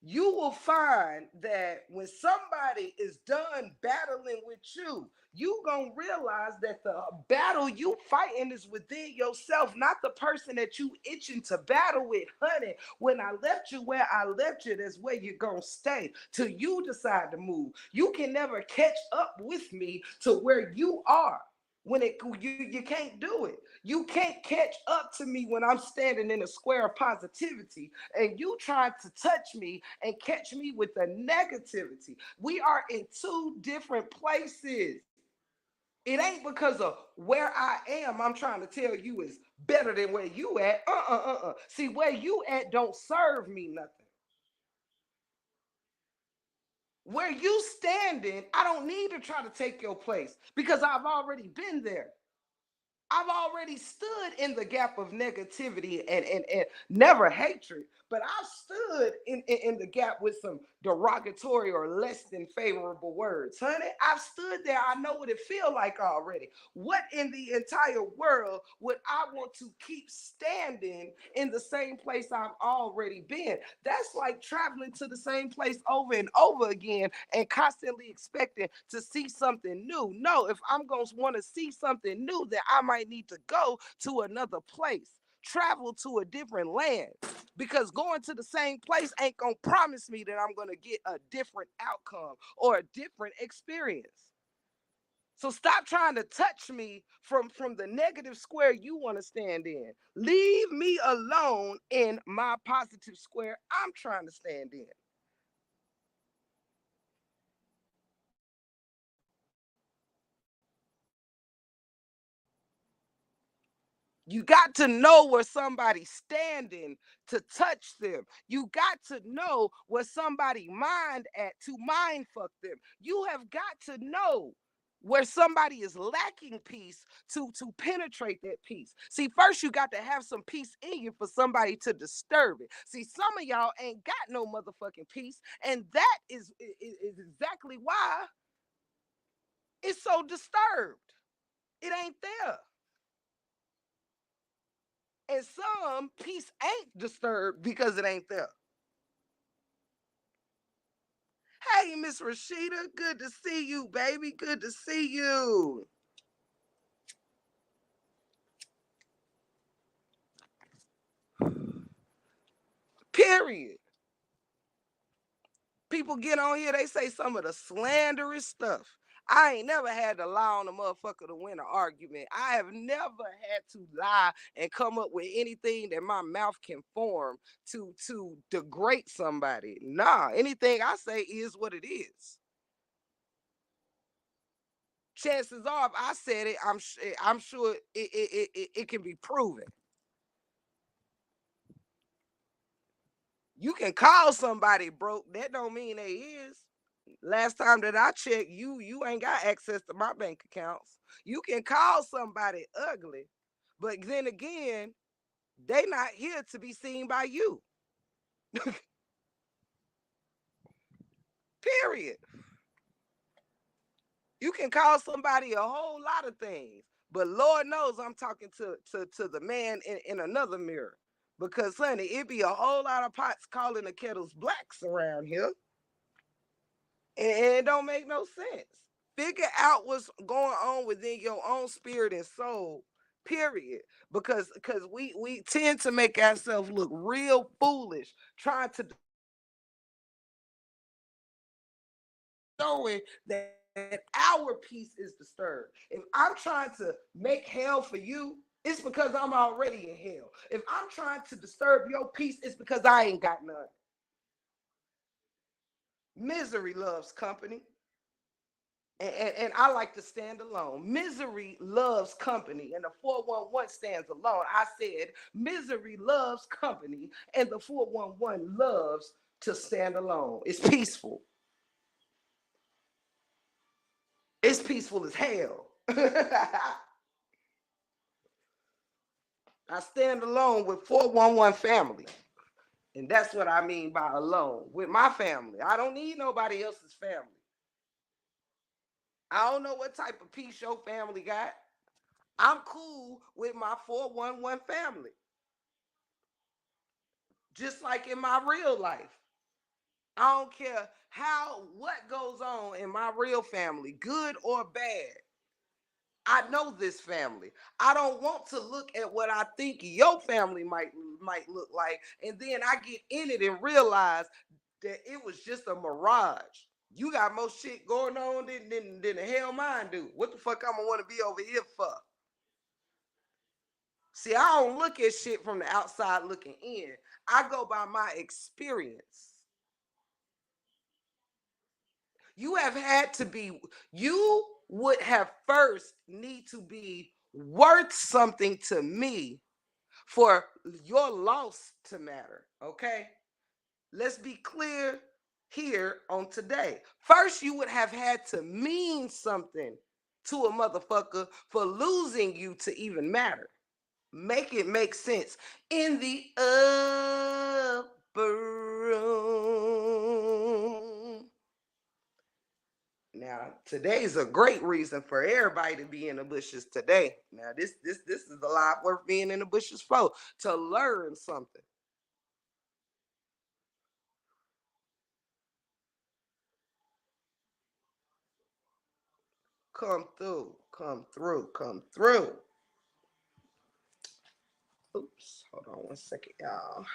you will find that when somebody is done battling with you, you gonna realize that the battle you fighting is within yourself, not the person that you itching to battle with. Honey, when I left you where I left you, that's where you're gonna stay till you decide to move. You can never catch up with me to where you are. When you can't do it. You can't catch up to me when I'm standing in a square of positivity and you trying to touch me and catch me with the negativity. We are in two different places. It ain't because of where I am, I'm trying to tell you is better than where you at. See, where you at don't serve me nothing. Where you standing, I don't need to try to take your place because I've already been there. I've already stood in the gap of negativity and never hatred, but I've stood in the gap with some derogatory or less than favorable words. Honey, I've stood there. I know what it feels like already. What in the entire world would I want to keep standing in the same place I've already been? That's like traveling to the same place over and over again and constantly expecting to see something new. No, if I'm going to want to see something new, then I might need to go to another place, travel to a different land, because going to the same place ain't going to promise me that I'm going to get a different outcome or a different experience. So stop trying to touch me from the negative square you want to stand in. Leave me alone in my positive square I'm trying to stand in. You got to know where somebody's standing to touch them. You got to know where somebody mind at to mind fuck them. You have got to know where somebody is lacking peace to penetrate that peace. See, first you got to have some peace in you for somebody to disturb it. See, some of y'all ain't got no motherfucking peace, and that is exactly why it's so disturbed. It ain't there. And some peace ain't disturbed because it ain't there. Hey, Miss Rashida, good to see you, baby. Good to see you. Period. People get on here, they say some of the slanderous stuff. I ain't never had to lie on a motherfucker to win an argument. I have never had to lie and come up with anything that my mouth can form to degrade somebody. Nah, anything I say is what it is. Chances are, if I said it, I'm sure it can be proven. You can call somebody broke. That don't mean they is. Last time that I checked, you ain't got access to my bank accounts. You can call somebody ugly, but then again, they not here to be seen by you. Period. You can call somebody a whole lot of things, but Lord knows I'm talking to the man in another mirror. Because honey, it be a whole lot of pots calling the kettles blacks around here. And it don't make no sense. Figure out what's going on within your own spirit and soul. period. Because we tend to make ourselves look real foolish trying to showing that our peace is disturbed. If I'm trying to make hell for you, it's because I'm already in hell. If I'm trying to disturb your peace, it's because I ain't got none. Misery loves company. And I like to stand alone. Misery loves company, and the 411 stands alone. I said, misery loves company, and the 411 loves to stand alone. It's peaceful. It's peaceful as hell. I stand alone with 411 family. And that's what I mean by alone. With my family. I don't need nobody else's family. I don't know what type of peace your family got. I'm cool with my 411 family. Just like in my real life. I don't care what goes on in my real family, good or bad. I know this family. I don't want to look at what I think your family might look like, and then I get in it and realize that it was just a mirage. You got more shit going on than the hell mine do. What the fuck I'm gonna want to be over here for? See, I don't look at shit from the outside looking in. I go by my experience. You have had to be, you would have first need to be worth something to me for your loss to matter. Okay? Let's be clear here on today. First, you would have had to mean something to a motherfucker for losing you to even matter. Make it make sense. In the upper room. Now, today's a great reason for everybody to be in the bushes today. Now, this is a lot worth being in the bushes for, to learn something. Come through, come through, come through. Oops, hold on one second, y'all.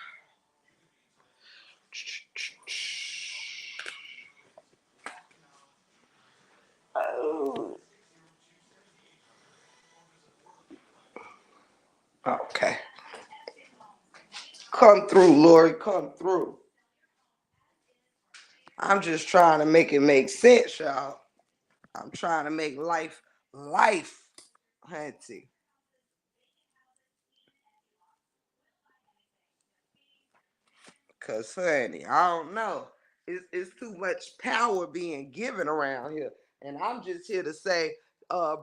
Oh, okay. Come through, Lori, come through. I'm just trying to make it make sense, y'all. I'm trying to make life, hunty. Cause honey, I don't know. It's too much power being given around here. And I'm just here to say,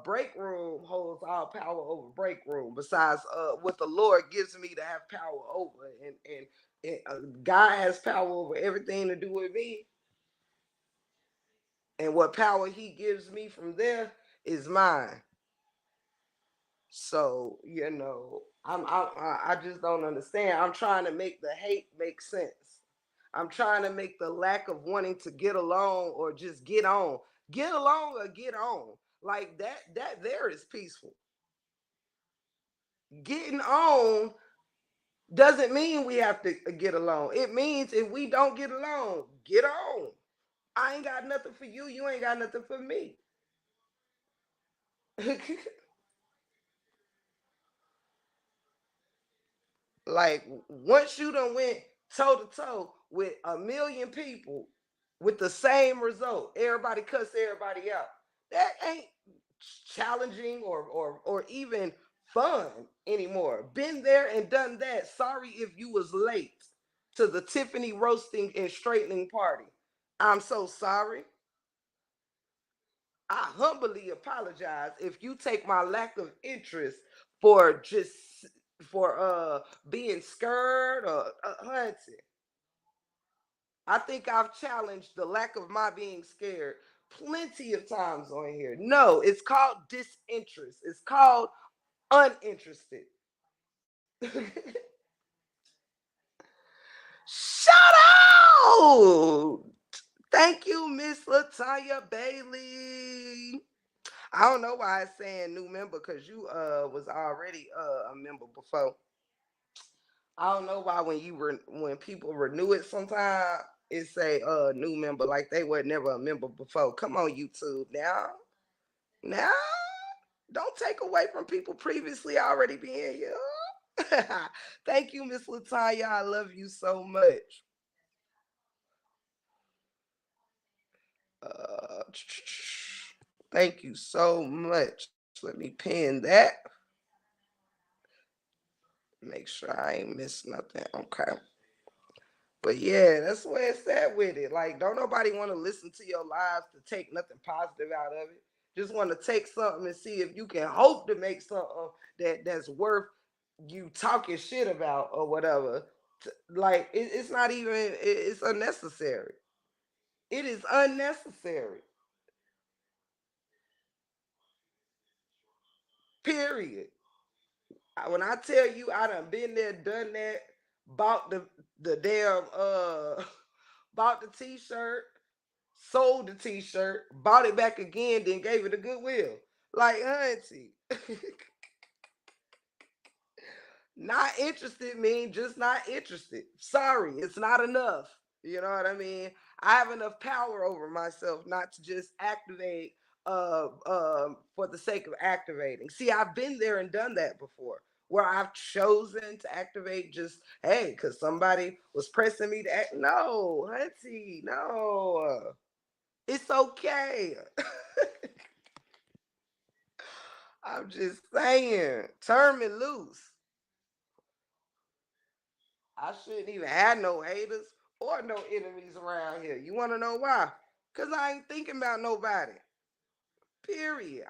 break room holds all power over break room, besides what the Lord gives me to have power over. And God has power over everything to do with me. And what power he gives me from there is mine. So, I just don't understand. I'm trying to make the hate make sense. I'm trying to make the lack of wanting to get along or just get on. Get along or get on. Like that there is peaceful. Getting on doesn't mean we have to get along. It means if we don't get along, get on. I ain't got nothing for you. You ain't got nothing for me. Like once you done went toe to toe with a million people with the same result, everybody cuss everybody out. That ain't challenging or even fun anymore. Been there and done that. Sorry if you was late to the Tiffany roasting and straightening party. I'm so sorry. I humbly apologize if you take my lack of interest for just for being scared or hunting. I think I've challenged the lack of my being scared plenty of times on here. No, it's called disinterest. It's called uninterested. Shout out! Thank you, Miss Latanya Bailey. I don't know why it's saying new member because you was already a member before. I don't know why when people renew it sometimes it say new member like they were never a member before. Come on YouTube now don't take away from people previously already being here. Thank you, Miss Latanya. I love you so much. Uh, Thank you so much. Let me pin that. Make sure I ain't miss nothing. Okay. But yeah, that's where it's at with it. Like, don't nobody want to listen to your lives to take nothing positive out of it. Just want to take something and see if you can hope to make something that's worth you talking shit about or whatever. Like, it's not even. It's unnecessary. It is unnecessary. Period. When I tell you I done been there, done that, bought the damn bought the t-shirt, sold the t-shirt, bought it back again, then gave it a goodwill. Like, auntie, not interested mean just not interested. Sorry, it's not enough. You know what I mean? I have enough power over myself not to just activate for the sake of activating. See, I've been there and done that before. Where I've chosen to activate just hey, because somebody was pressing me to act. No, auntie, no, it's okay. I'm just saying, turn me loose. I shouldn't even have no haters or no enemies around here. You want to know why? Because I ain't thinking about nobody. Period.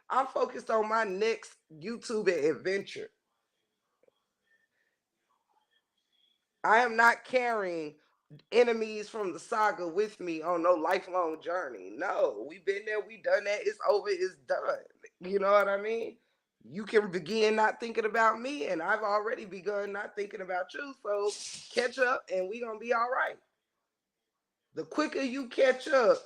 I'm focused on my next YouTube adventure. I am not carrying enemies from the saga with me on no lifelong journey. No, we've been there, we done that, it's over, it's done. You know what I mean? You can begin not thinking about me, and I've already begun not thinking about you. So catch up, and we gonna be all right. The quicker you catch up,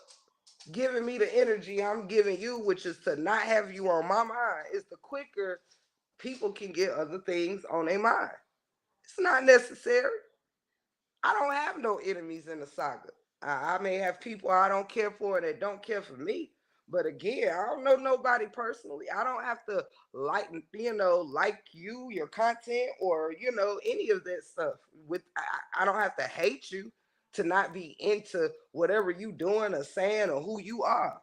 giving me the energy I'm giving you, which is to not have you on my mind, is the quicker people can get other things on their mind. It's not necessary. I don't have no enemies in the saga. I may have people I don't care for that don't care for me. But again, I don't know nobody personally. I don't have to like you, your content, or any of that stuff. I don't have to hate you to not be into whatever you doing or saying or who you are.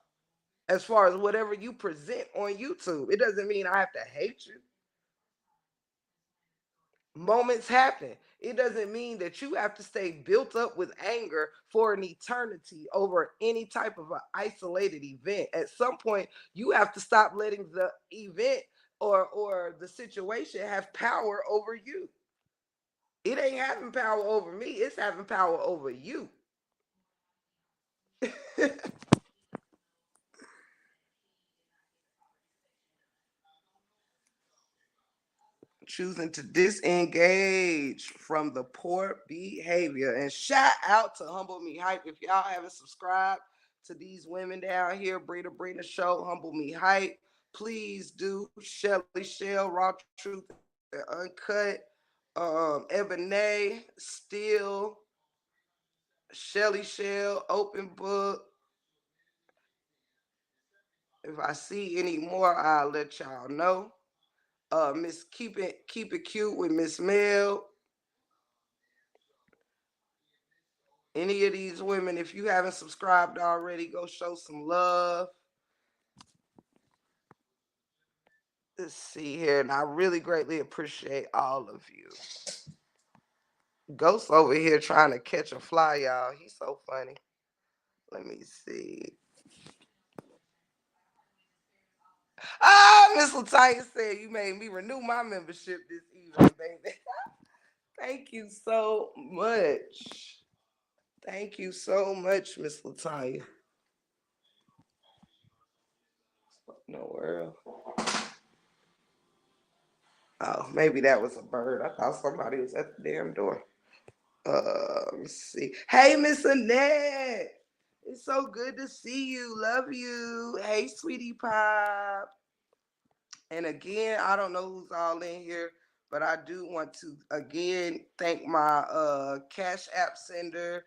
As far as whatever you present on YouTube, it doesn't mean I have to hate you. Moments happen. It doesn't mean that you have to stay built up with anger for an eternity over any type of an isolated event. At some point, you have to stop letting the event or the situation have power over you. It ain't having power over me, it's having power over you. Choosing to disengage from the poor behavior. And shout out to Humble Me Hype. If y'all haven't subscribed to these women down here, Brina Show, Humble Me Hype, please do. Shelly Shell, Raw Truth and Uncut, Ebony, Still, Shelly Shell, Open Book. If I see any more, I'll let y'all know. Miss Keep It Cute with Miss Mel. Any of these women, if you haven't subscribed already, go show some love. Let's see here, and I really greatly appreciate all of you. Ghost over here trying to catch a fly, y'all. He's so funny. Let me see. Ah, Miss Latanya said you made me renew my membership this evening, baby. Thank you so much. Thank you so much, Miss Latanya. No world. Oh, maybe that was a bird. I thought somebody was at the damn door. Let's see. Hey, Miss Annette. It's so good to see you. Love you. Hey, sweetie pie. And again, I don't know who's all in here, but I do want to again thank my Cash App sender,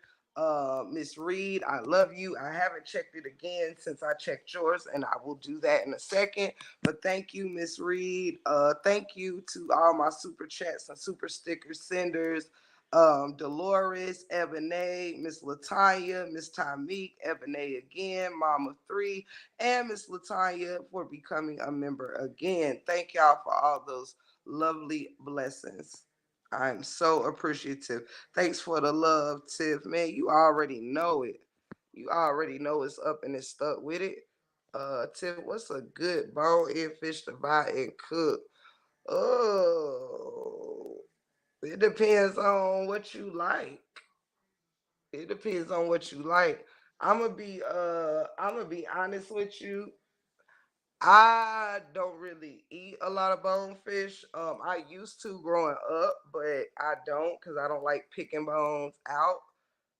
Miss Reed. I love you. I haven't checked it again since I checked yours, and I will do that in a second. But thank you, Miss Reed. Thank you to all my super chats and super sticker senders. Dolores, Ebony, Miss Latanya, Miss Tymeek, Ebony again, Mama 3, and Miss Latanya for becoming a member again. Thank y'all for all those lovely blessings. I'm so appreciative. Thanks for the love, Tiff. Man, you already know it. You already know it's up and it's stuck with it. Tiff, what's a good bone-in fish to buy and cook? Oh, it depends on what you like. It depends on what you like. I'm gonna be honest with you. I don't really eat a lot of bonefish. I used to growing up, but I don't because I don't like picking bones out.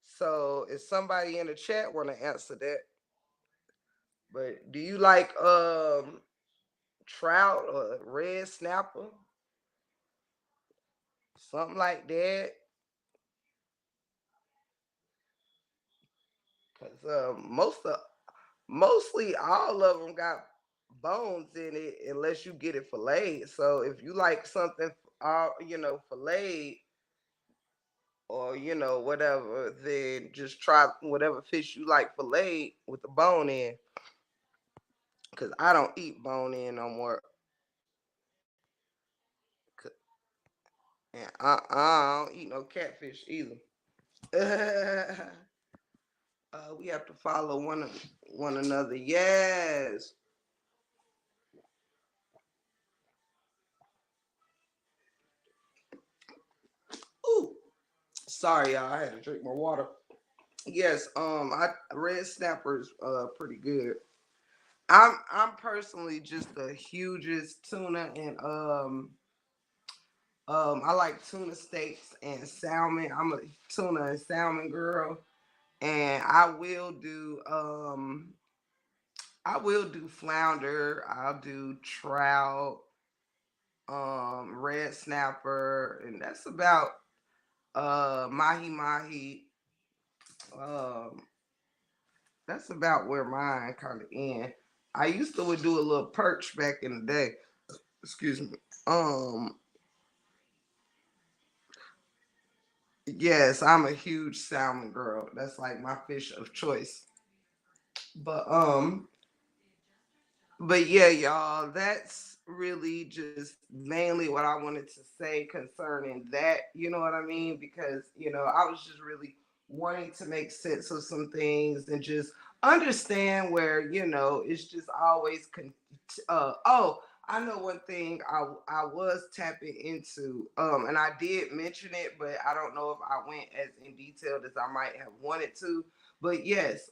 So if somebody in the chat want to answer that, but do you like trout or red snapper, something like that? Because mostly all of them got bones in it unless you get it filleted. So if you like something, filleted or whatever, then just try whatever fish you like filleted with the bone in. Cause I don't eat bone in no more. And I don't eat no catfish either. We have to follow one another. Yes. Ooh. Sorry, y'all. I had to drink my water. Yes. I red snappers pretty good. I'm personally just the hugest tuna and I like tuna steaks and salmon. I'm a tuna and salmon girl, and I will do flounder. I'll do trout, red snapper, and that's about mahi mahi. Um, that's about where mine kind of end. I used to would do a little perch back in the day. Excuse me. Um, yes, I'm a huge salmon girl. That's like my fish of choice. But yeah, y'all, that's really just mainly what I wanted to say concerning that. You know what I mean? Because I was just really wanting to make sense of some things and just understand where it's just always. Oh, I know one thing I was tapping into, and I did mention it, but I don't know if I went as in detail as I might have wanted to. But yes,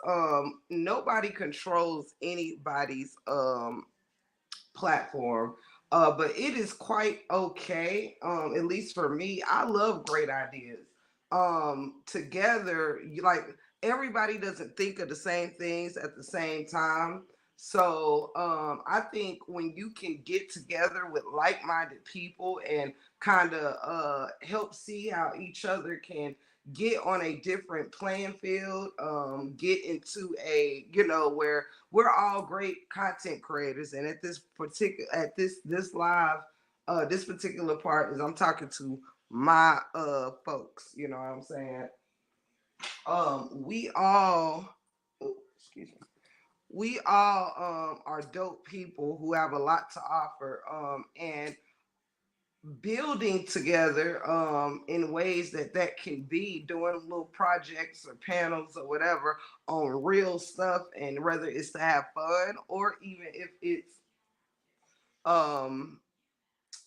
nobody controls anybody's platform. But it is quite okay. At least for me, I love great ideas. Together, like everybody doesn't think of the same things at the same time. So I think when you can get together with like-minded people and kind of help see how each other can get on a different playing field, get into a where we're all great content creators, and at this live, this particular part is I'm talking to my folks. You know what I'm saying? We all, ooh, excuse me. We all are dope people who have a lot to offer, and building together in ways that can be doing little projects or panels or whatever on real stuff, and whether it's to have fun or even if it's um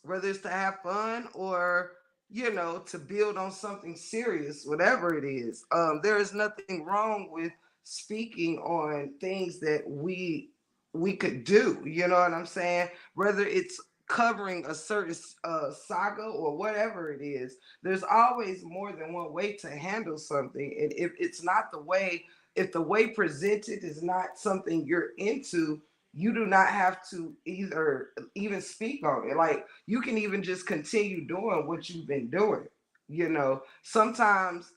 whether it's to have fun or to build on something serious, whatever it is. There is nothing wrong with speaking on things that we could do, you know what I'm saying? Whether it's covering a certain saga or whatever it is, there's always more than one way to handle something, and if it's not the way if the way presented is not something you're into, you do not have to either even speak on it. Like you can even just continue doing what you've been doing. Sometimes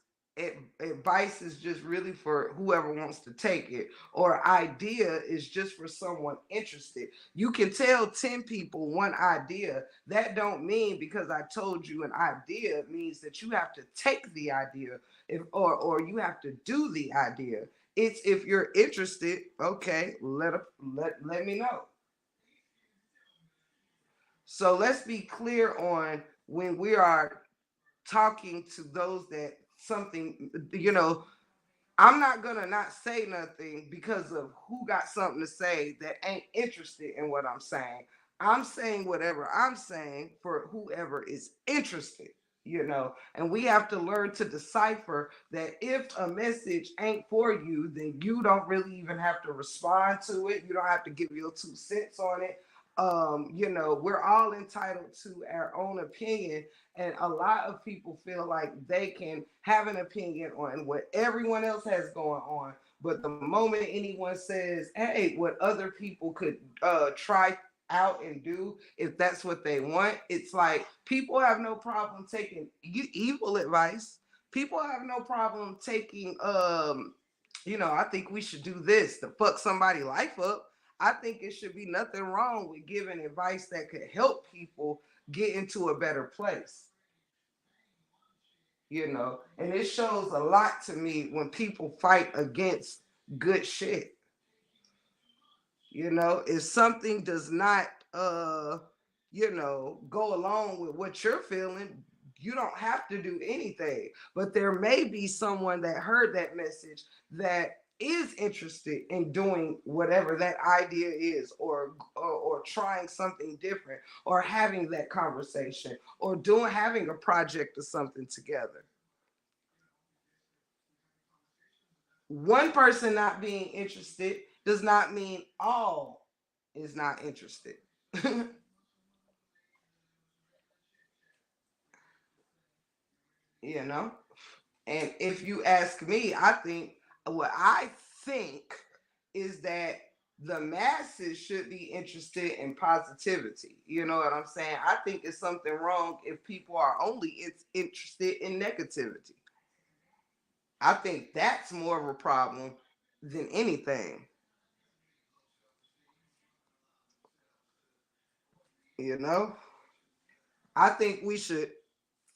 advice is just really for whoever wants to take it, or idea is just for someone interested. You can tell 10 people one idea. That don't mean because I told you an idea means that you have to take the idea, or you have to do the idea. It's if you're interested, okay, let me know. So let's be clear on when we are talking to those that something, I'm not gonna not say nothing because of who got something to say that ain't interested in what I'm saying. I'm saying whatever I'm saying for whoever is interested, and we have to learn to decipher that if a message ain't for you, then you don't really even have to respond to it. You don't have to give your 2 cents on it. We're all entitled to our own opinion, and a lot of people feel like they can have an opinion on what everyone else has going on. But the moment anyone says, hey, what other people could try out and do, if that's what they want, it's like people have no problem taking evil advice. People have no problem taking, I think we should do this to fuck somebody's life up. I think it should be nothing wrong with giving advice that could help people get into a better place. And it shows a lot to me when people fight against good shit. If something does not go along with what you're feeling, you don't have to do anything. But there may be someone that heard that message that is interested in doing whatever that idea is, or trying something different, or having that conversation, or having a project or something together. One person not being interested does not mean all is not interested. you know and if you ask me, I think is that the masses should be interested in positivity. You know what I'm saying? I think it's something wrong if people are only interested in negativity. I think that's more of a problem than anything. you know I think we should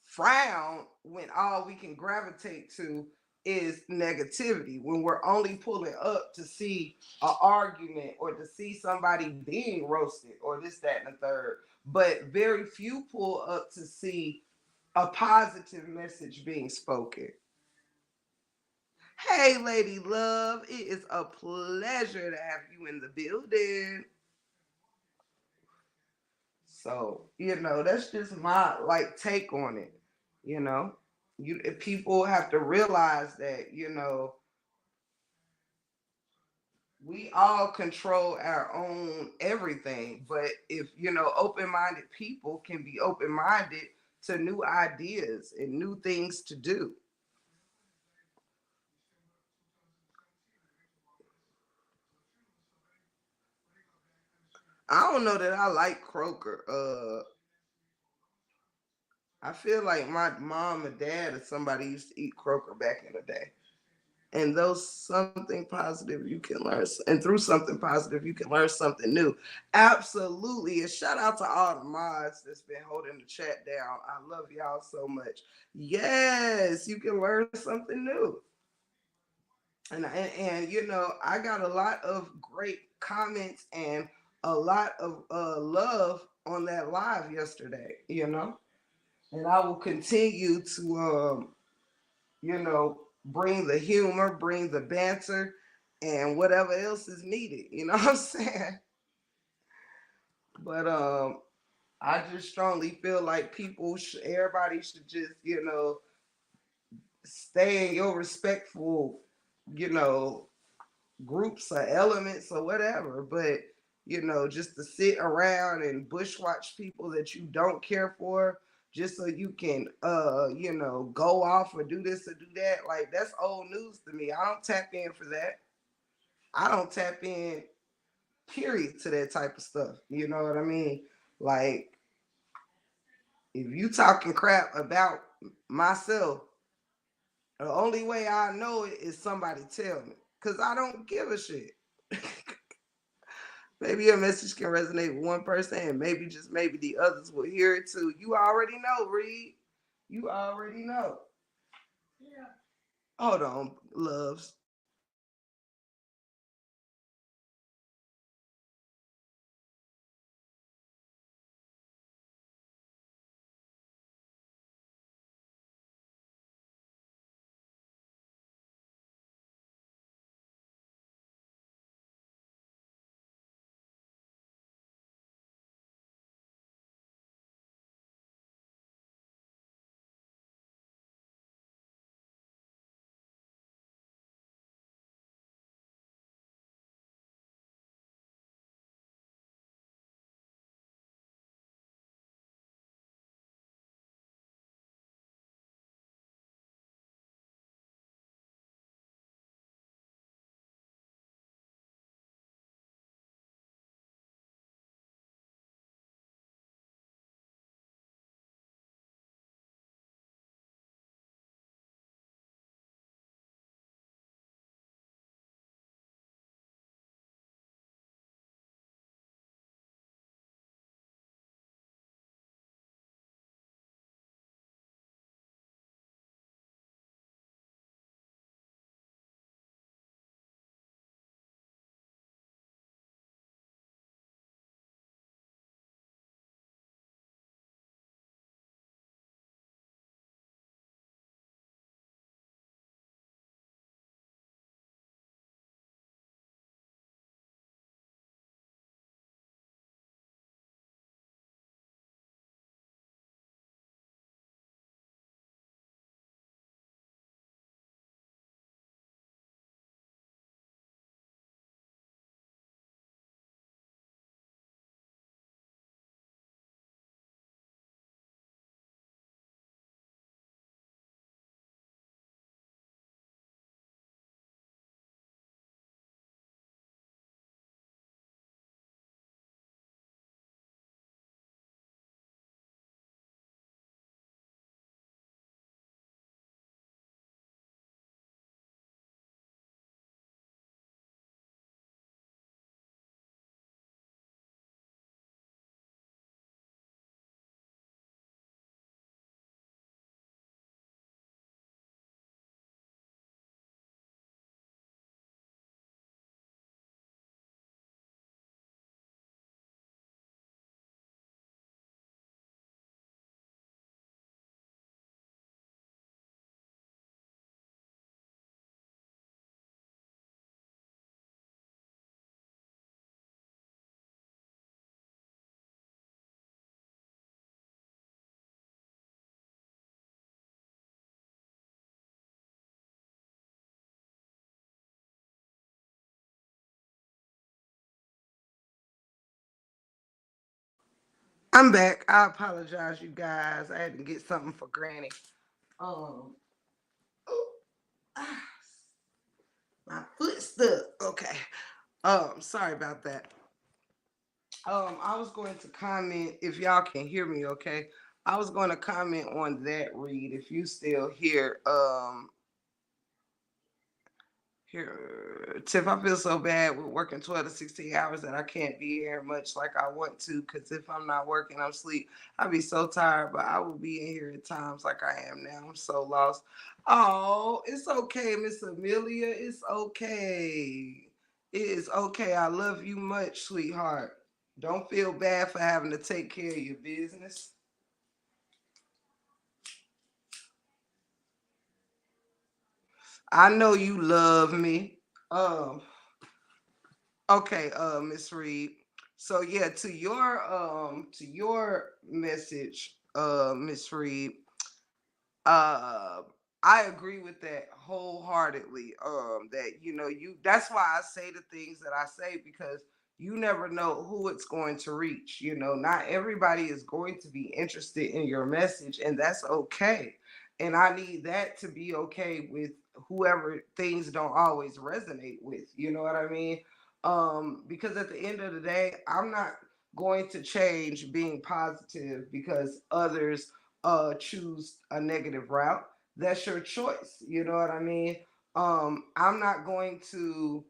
frown when all we can gravitate to is negativity, when we're only pulling up to see an argument or to see somebody being roasted or this, that, and the third. But very few pull up to see a positive message being spoken. Hey, Lady Love, it is a pleasure to have you in the building. So, that's just my take on it. You know, people have to realize that, we all control our own everything. But if, open-minded people can be open-minded to new ideas and new things to do. I don't know that I like Croaker. I feel like my mom and dad or somebody used to eat Croaker back in the day. And those something positive you can learn, and through something positive you can learn something new. Absolutely. And shout out to all the mods that's been holding the chat down. I love y'all so much. Yes, you can learn something new. And I got a lot of great comments and a lot of love on that live yesterday. And I will continue to bring the humor, bring the banter, and whatever else is needed. You know what I'm saying? But I just strongly feel like everybody should just, stay in your respectful, you know, groups or elements or whatever. But just to sit around and bushwatch people that you don't care for, just so you can go off or do this or do that. Like that's old news to me. I don't tap in for that. I don't tap in period to that type of stuff. You know what I mean? Like if you talking crap about myself, the only way I know it is somebody tell me. Cause I don't give a shit. Maybe your message can resonate with one person and maybe just maybe the others will hear it too. You already know, Reed. You already know. Yeah. Hold on, loves. I'm back. I apologize, you guys. I had to get something for Granny. Um, oh, ah, my foot stuck. Okay. Sorry about that. I was going to comment if y'all can hear me. Okay. I was going to comment on that, Reed. If you still here, here, Tiff, I feel so bad with working 12 to 16 hours that I can't be here much like I want to. Because if I'm not working, I'm asleep. I'll be so tired, but I will be in here at times like I am now. I'm so lost. Oh, it's okay, Miss Amelia. It's okay. It is okay. I love you much, sweetheart. Don't feel bad for having to take care of your business. I know you love me. Um, Okay, Miss Reed. So yeah, to your message, Miss Reed, uh I agree with that wholeheartedly. That you that's why I say the things that I say because you never know who it's going to reach. Not everybody is going to be interested in your message, and that's okay. And I need that to be okay with whoever things don't always resonate with. You know what I mean? Because at the end of the day, I'm not going to change being positive because others choose a negative route. That's your choice. You know what I mean? I'm not going to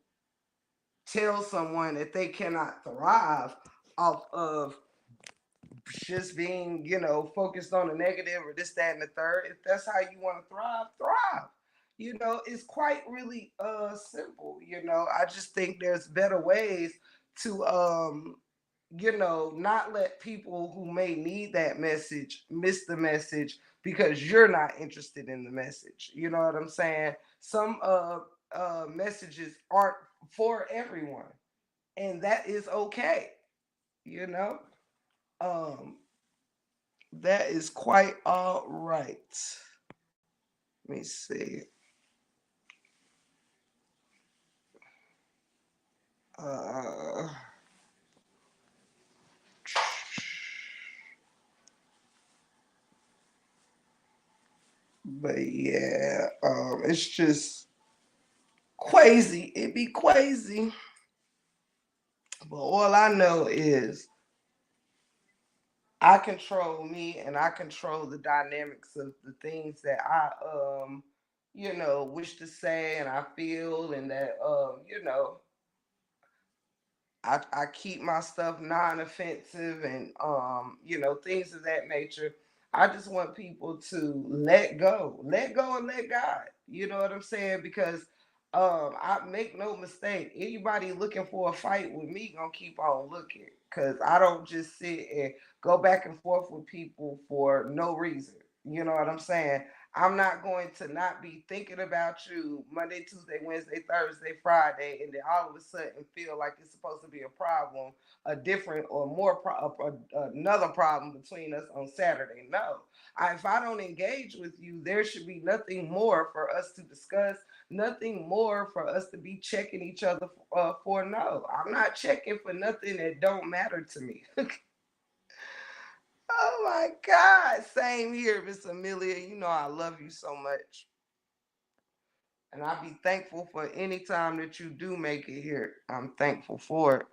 tell someone that they cannot thrive off of just being, focused on the negative or this, that, and the third. If that's how you want to thrive, thrive. It's quite really simple. I just think there's better ways to not let people who may need that message miss the message because you're not interested in the message. You know what I'm saying? Some messages aren't for everyone, and that is okay. You know, um, that is quite all right. Let me see. Uh, but yeah, it's just crazy. It be crazy. But all I know is I control me and I control the dynamics of the things that I wish to say and I feel and that I keep my stuff non-offensive and things of that nature. I just want people to let go and let God. You know what I'm saying? Because I make no mistake. Anybody looking for a fight with me gonna keep on looking because I don't just sit and go back and forth with people for no reason. You know what I'm saying? I'm not going to not be thinking about you Monday, Tuesday, Wednesday, Thursday, Friday, and then all of a sudden feel like it's supposed to be a problem, a different or more another problem between us on Saturday. No, if I don't engage with you, there should be nothing more for us to discuss, nothing more for us to be checking each other for. No, I'm not checking for nothing that don't matter to me. Oh my God. Same here, Miss Amelia. You know I love you so much. And I'll be thankful for any time that you do make it here. I'm thankful for it.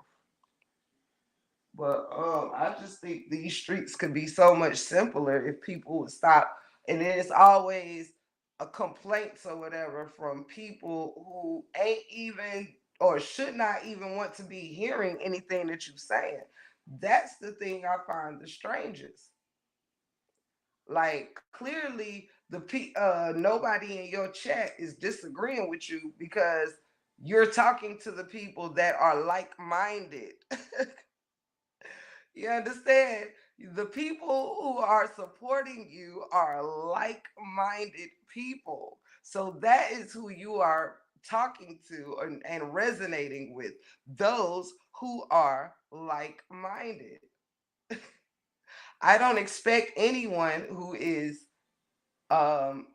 But I just think these streets could be so much simpler if people would stop. And then it's always a complaints or whatever from people who ain't even or should not even want to be hearing anything that you're saying. That's the thing I find the strangest. Like clearly nobody in your chat is disagreeing with you because you're talking to the people that are like-minded. You understand? The people who are supporting you are like-minded people. So that is who you are talking to and resonating with, those who are like-minded. I don't expect anyone um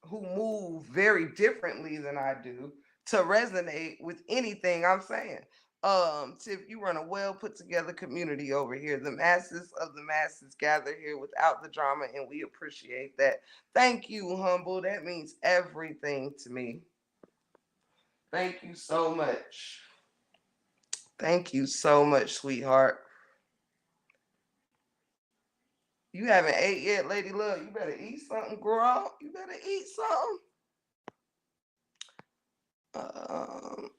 who move very differently than I do to resonate with anything I'm saying. Tiff, you run a well put together community over here. The masses of the masses gather here without the drama, and we appreciate that. Thank you, Humble. That means everything to me. Thank you so much. Thank you so much, sweetheart. You haven't ate yet, Lady Love. You better eat something, girl. You better eat something. Um,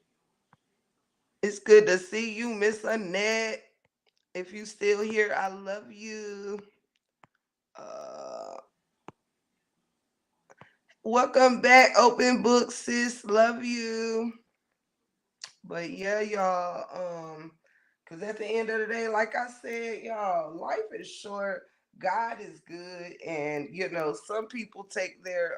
it's good to see you, Miss Annette. If you still here, I love you. Uh, welcome back, Open Book, sis. Love you. But yeah, y'all. Cause at the end of the day, like I said, y'all, life is short. God is good, and some people take their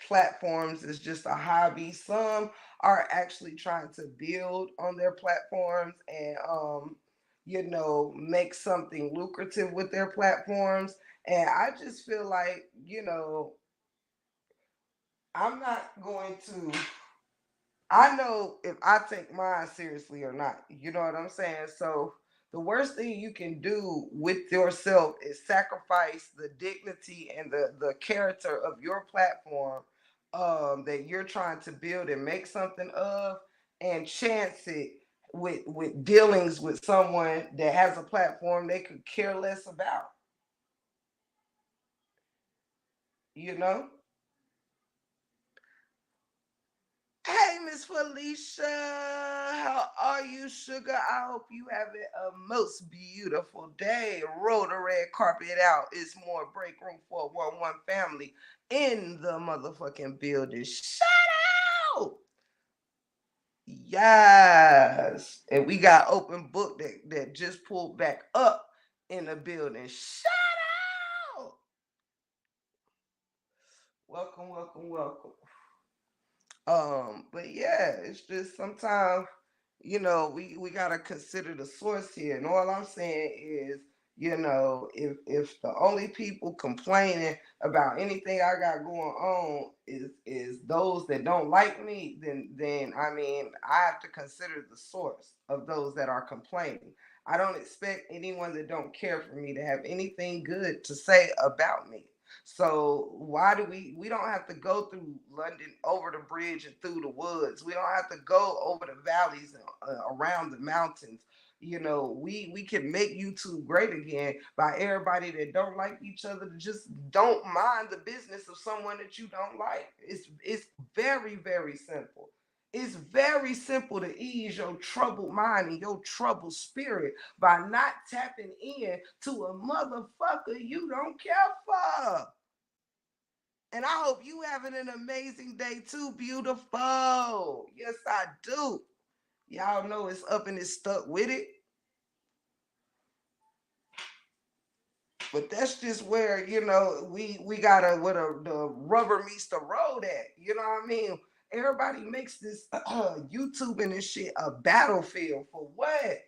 platforms as just a hobby. Some are actually trying to build on their platforms and make something lucrative with their platforms. And I just feel like, I'm not going to I know if I take mine seriously or not. You know what I'm saying? So the worst thing you can do with yourself is sacrifice the dignity and the character of your platform that you're trying to build and make something of, and chance it with dealings with someone that has a platform they could care less about. You know? Hey, Miss Felicia, how are you, sugar? I hope you having a most beautiful day. Roll the red carpet out. It's more break room for one family in the motherfucking building. Shout out! Yes, and we got open book that just pulled back up in the building. Shout out! Welcome, welcome, welcome. But yeah, it's just sometimes, we gotta consider the source here. And all I'm saying is, if the only people complaining about anything I got going on is those that don't like me, then I mean I have to consider the source of those that are complaining. I don't expect anyone that don't care for me to have anything good to say about me. So why do we don't have to go through London over the bridge and through the woods. We don't have to go over the valleys and around the mountains. We can make YouTube great again by everybody that don't like each other to just don't mind the business of someone that you don't like. It's very very simple. It's very simple to ease your troubled mind and your troubled spirit by not tapping in to a motherfucker you don't care for. And I hope you having an amazing day too, beautiful. Yes, I do. Y'all know it's up and it's stuck with it. But that's just where, we gotta where the rubber meets the road at. You know what I mean? Everybody makes this YouTube and this shit a battlefield for what?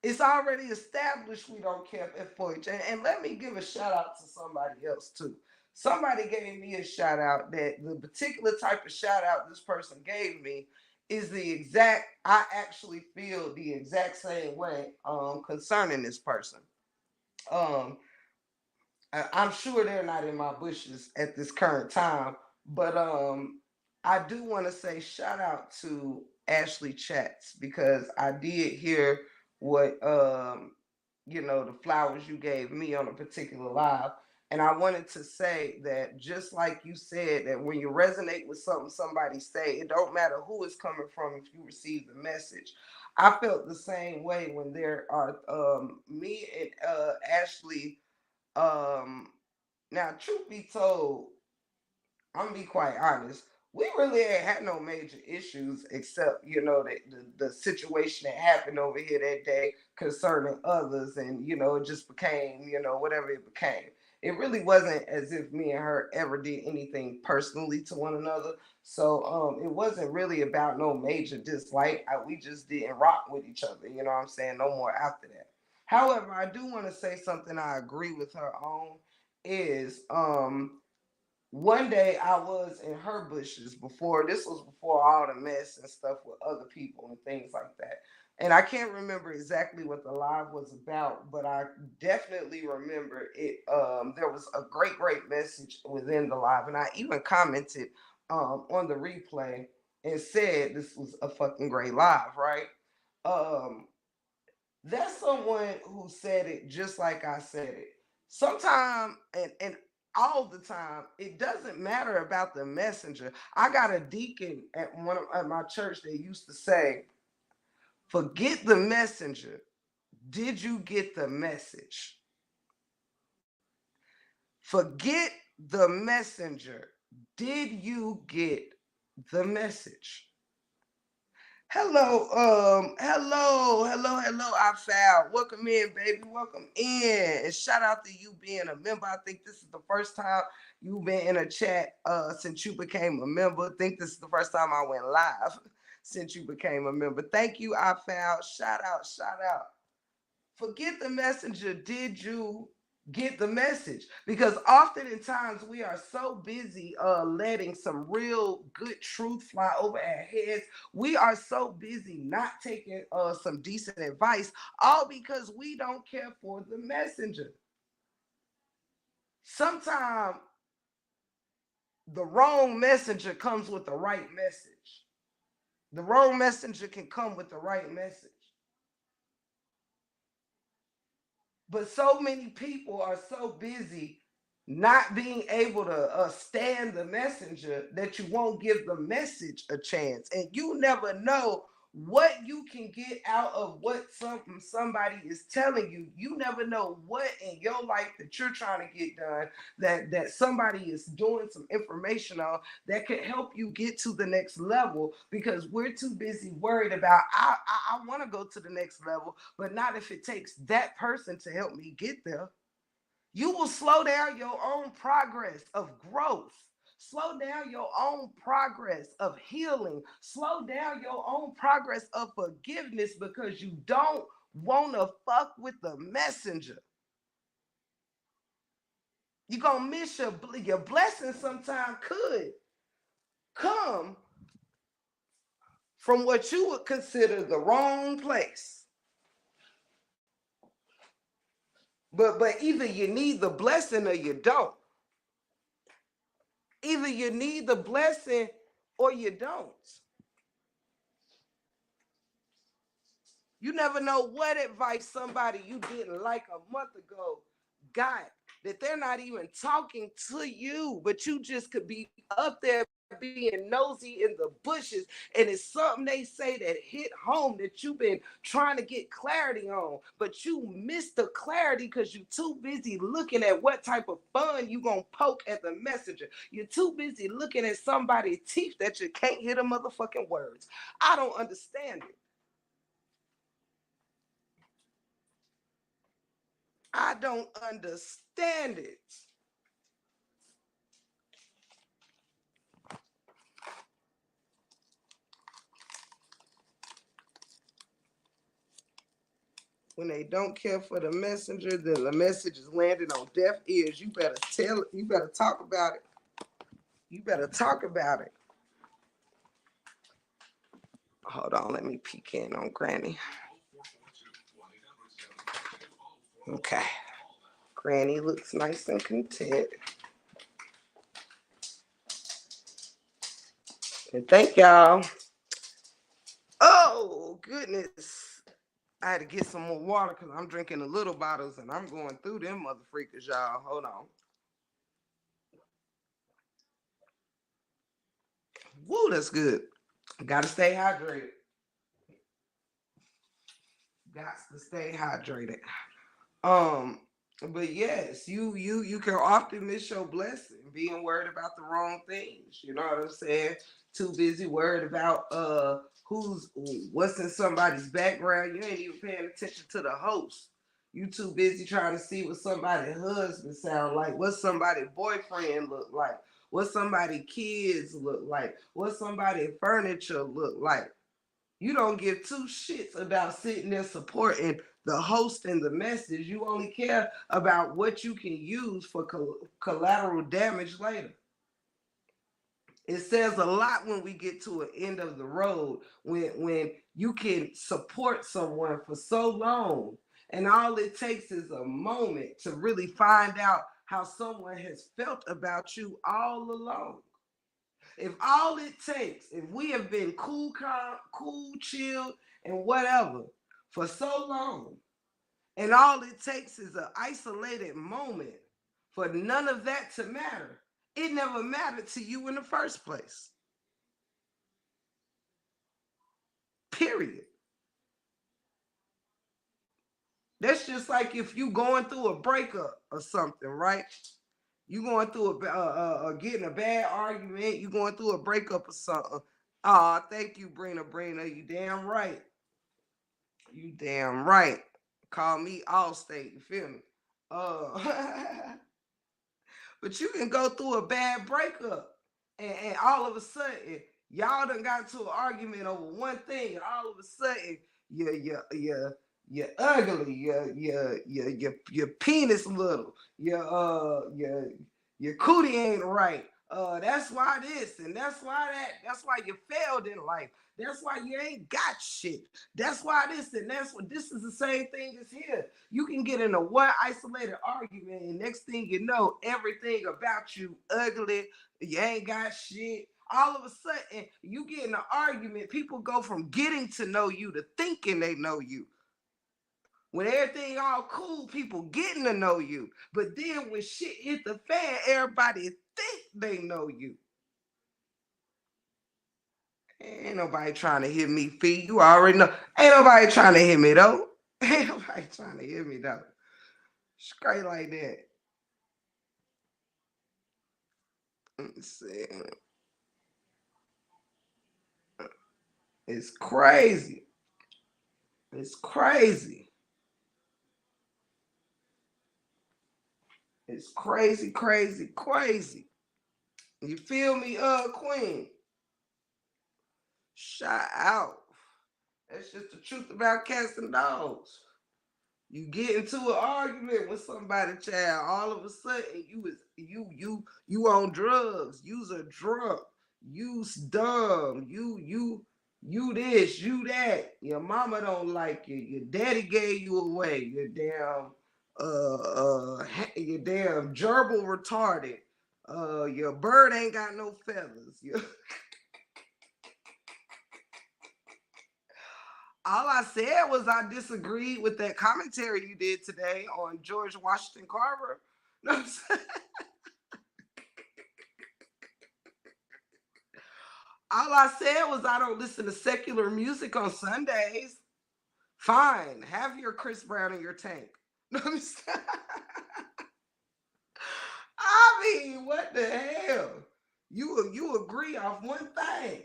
It's already established we don't care for each other. And let me give a shout out to somebody else too. Somebody gave me a shout out that the particular type of shout out this person gave me is the exact, I actually feel the exact same way concerning this person. Um, I'm sure they're not in my bushes at this current time, but I do want to say shout out to Ashley Chats because I did hear what the flowers you gave me on a particular live. And I wanted to say that just like you said, that when you resonate with something somebody say, it don't matter who it's coming from if you receive the message. I felt the same way when there are me and Ashley um, now, truth be told, I'm gonna be quite honest. We really ain't had no major issues except, the situation that happened over here that day concerning others, and it just became, whatever it became. It really wasn't as if me and her ever did anything personally to one another. So it wasn't really about no major dislike. We just didn't rock with each other. You know what I'm saying? No more after that. However, I do want to say something I agree with her on is one day I was in her bushes before this was before all the mess and stuff with other people and things like that. And I can't remember exactly what the live was about, but I definitely remember it. There was a great message within the live, and I even commented on the replay and said this was a fucking great live, right? Um, that's someone who said it just like I said it. Sometimes and all the time, it doesn't matter about the messenger. I got a deacon at my church that used to say, "Forget the messenger. Did you get the message? Forget the messenger. Did you get the message?" Hello, I found. Welcome in, baby. Welcome in. And shout out to you being a member. I think this is the first time you've been in a chat since you became a member. I think this is the first time I went live since you became a member. Thank you, I found. Shout out. Forget the messenger. Did you get the message, because often in times we are so busy letting some real good truth fly over our heads. We are so busy not taking some decent advice, all because we don't care for the messenger. Sometimes the wrong messenger comes with the right message. The wrong messenger can come with the right message. But so many people are so busy not being able to stand the messenger that you won't give the message a chance. And you never know what you can get out of what somebody is telling you. You never know what in your life that you're trying to get done, that somebody is doing some information on, that could help you get to the next level, because we're too busy worried about I want to go to the next level, but not if it takes that person to help me get there. You will slow down your own progress of growth. Slow down your own progress of healing. Slow down your own progress of forgiveness because you don't want to fuck with the messenger. You're going to miss your blessing. Sometimes could come from what you would consider the wrong place. But either you need the blessing or you don't. Either you need the blessing or you don't. You never know what advice somebody you didn't like a month ago got, that they're not even talking to you, but you just could be up there being nosy in the bushes, and it's something they say that hit home that you've been trying to get clarity on, but you missed the clarity because you're too busy looking at what type of fun you gonna poke at the messenger. You're too busy looking at somebody's teeth that you can't hear the motherfucking words. I don't understand it. I don't understand it. When they don't care for the messenger, then the message is landing on deaf ears. You better tell it. You better talk about it. You better talk about it. Hold on, let me peek in on Granny. Okay. Granny looks nice and content. And thank y'all. Oh, goodness. I had to get some more water because I'm drinking the little bottles and I'm going through them mother freakers, y'all. Hold on. Woo, that's good. Gotta stay hydrated. Got to stay hydrated. Um, but yes, you can often miss your blessing being worried about the wrong things. You know what I'm saying? Too busy worried about who's what's in somebody's background. You ain't even paying attention to the host. You too busy trying to see what somebody's husband sound like, what somebody's boyfriend look like, what somebody's kids look like, what somebody's furniture look like. You don't give two shits about sitting there supporting the host and the message. You only care about what you can use for collateral damage later. It says a lot when we get to an end of the road, when you can support someone for so long, and all it takes is a moment to really find out how someone has felt about you all along. If all it takes, if we have been cool, calm, cool, chill, and whatever for so long, and all it takes is an isolated moment for none of that to matter, it never mattered to you in the first place. Period. That's just like if you going through a breakup or something, right? You going through getting a bad argument, you going through a breakup or something. Ah, thank you, Brina. You damn right. You damn right. Call me Allstate. You feel me? But you can go through a bad breakup, and all of a sudden y'all done got into an argument over one thing, and all of a sudden you you're ugly, your penis little, your cootie ain't right. That's why this and that's why that. That's why you failed in life. That's why you ain't got shit. That's why this and that's what this is the same thing as here. You can get in a one isolated argument, and next thing you know, everything about you ugly. You ain't got shit. All of a sudden, you get in an argument. People go from getting to know you to thinking they know you. When everything all cool, people getting to know you. But then when shit hit the fan, everybody think they know you. Ain't nobody trying to hit me, feet. You already know. Ain't nobody trying to hit me though. Ain't nobody trying to hit me though. Straight like that. Let's see. It's crazy. It's crazy. It's crazy, crazy, crazy. You feel me, Queen? Shout out. That's just the truth about cats and dogs. You get into an argument with somebody, child. All of a sudden, you on drugs. You's a drunk. You's dumb. You this. You that. Your mama don't like you. Your daddy gave you away. Your damn gerbil retarded. Your bird ain't got no feathers. All I said was I disagreed with that commentary you did today on George Washington Carver. You know what I'm saying? All I said was I don't listen to secular music on Sundays. Fine, have your Chris Brown in your tank. You know what I'm saying? I mean, what the hell? You agree off one thing.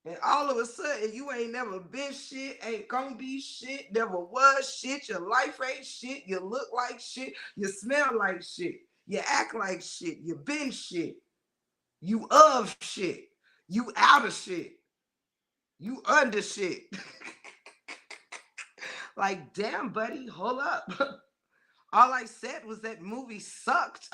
And all of a sudden, you ain't never been shit, ain't gonna be shit, never was shit, your life ain't shit, you look like shit, you smell like shit, you act like shit, you been shit, you of shit, you out of shit, you under shit. Like, damn, buddy, hold up. All I said was that movie sucked.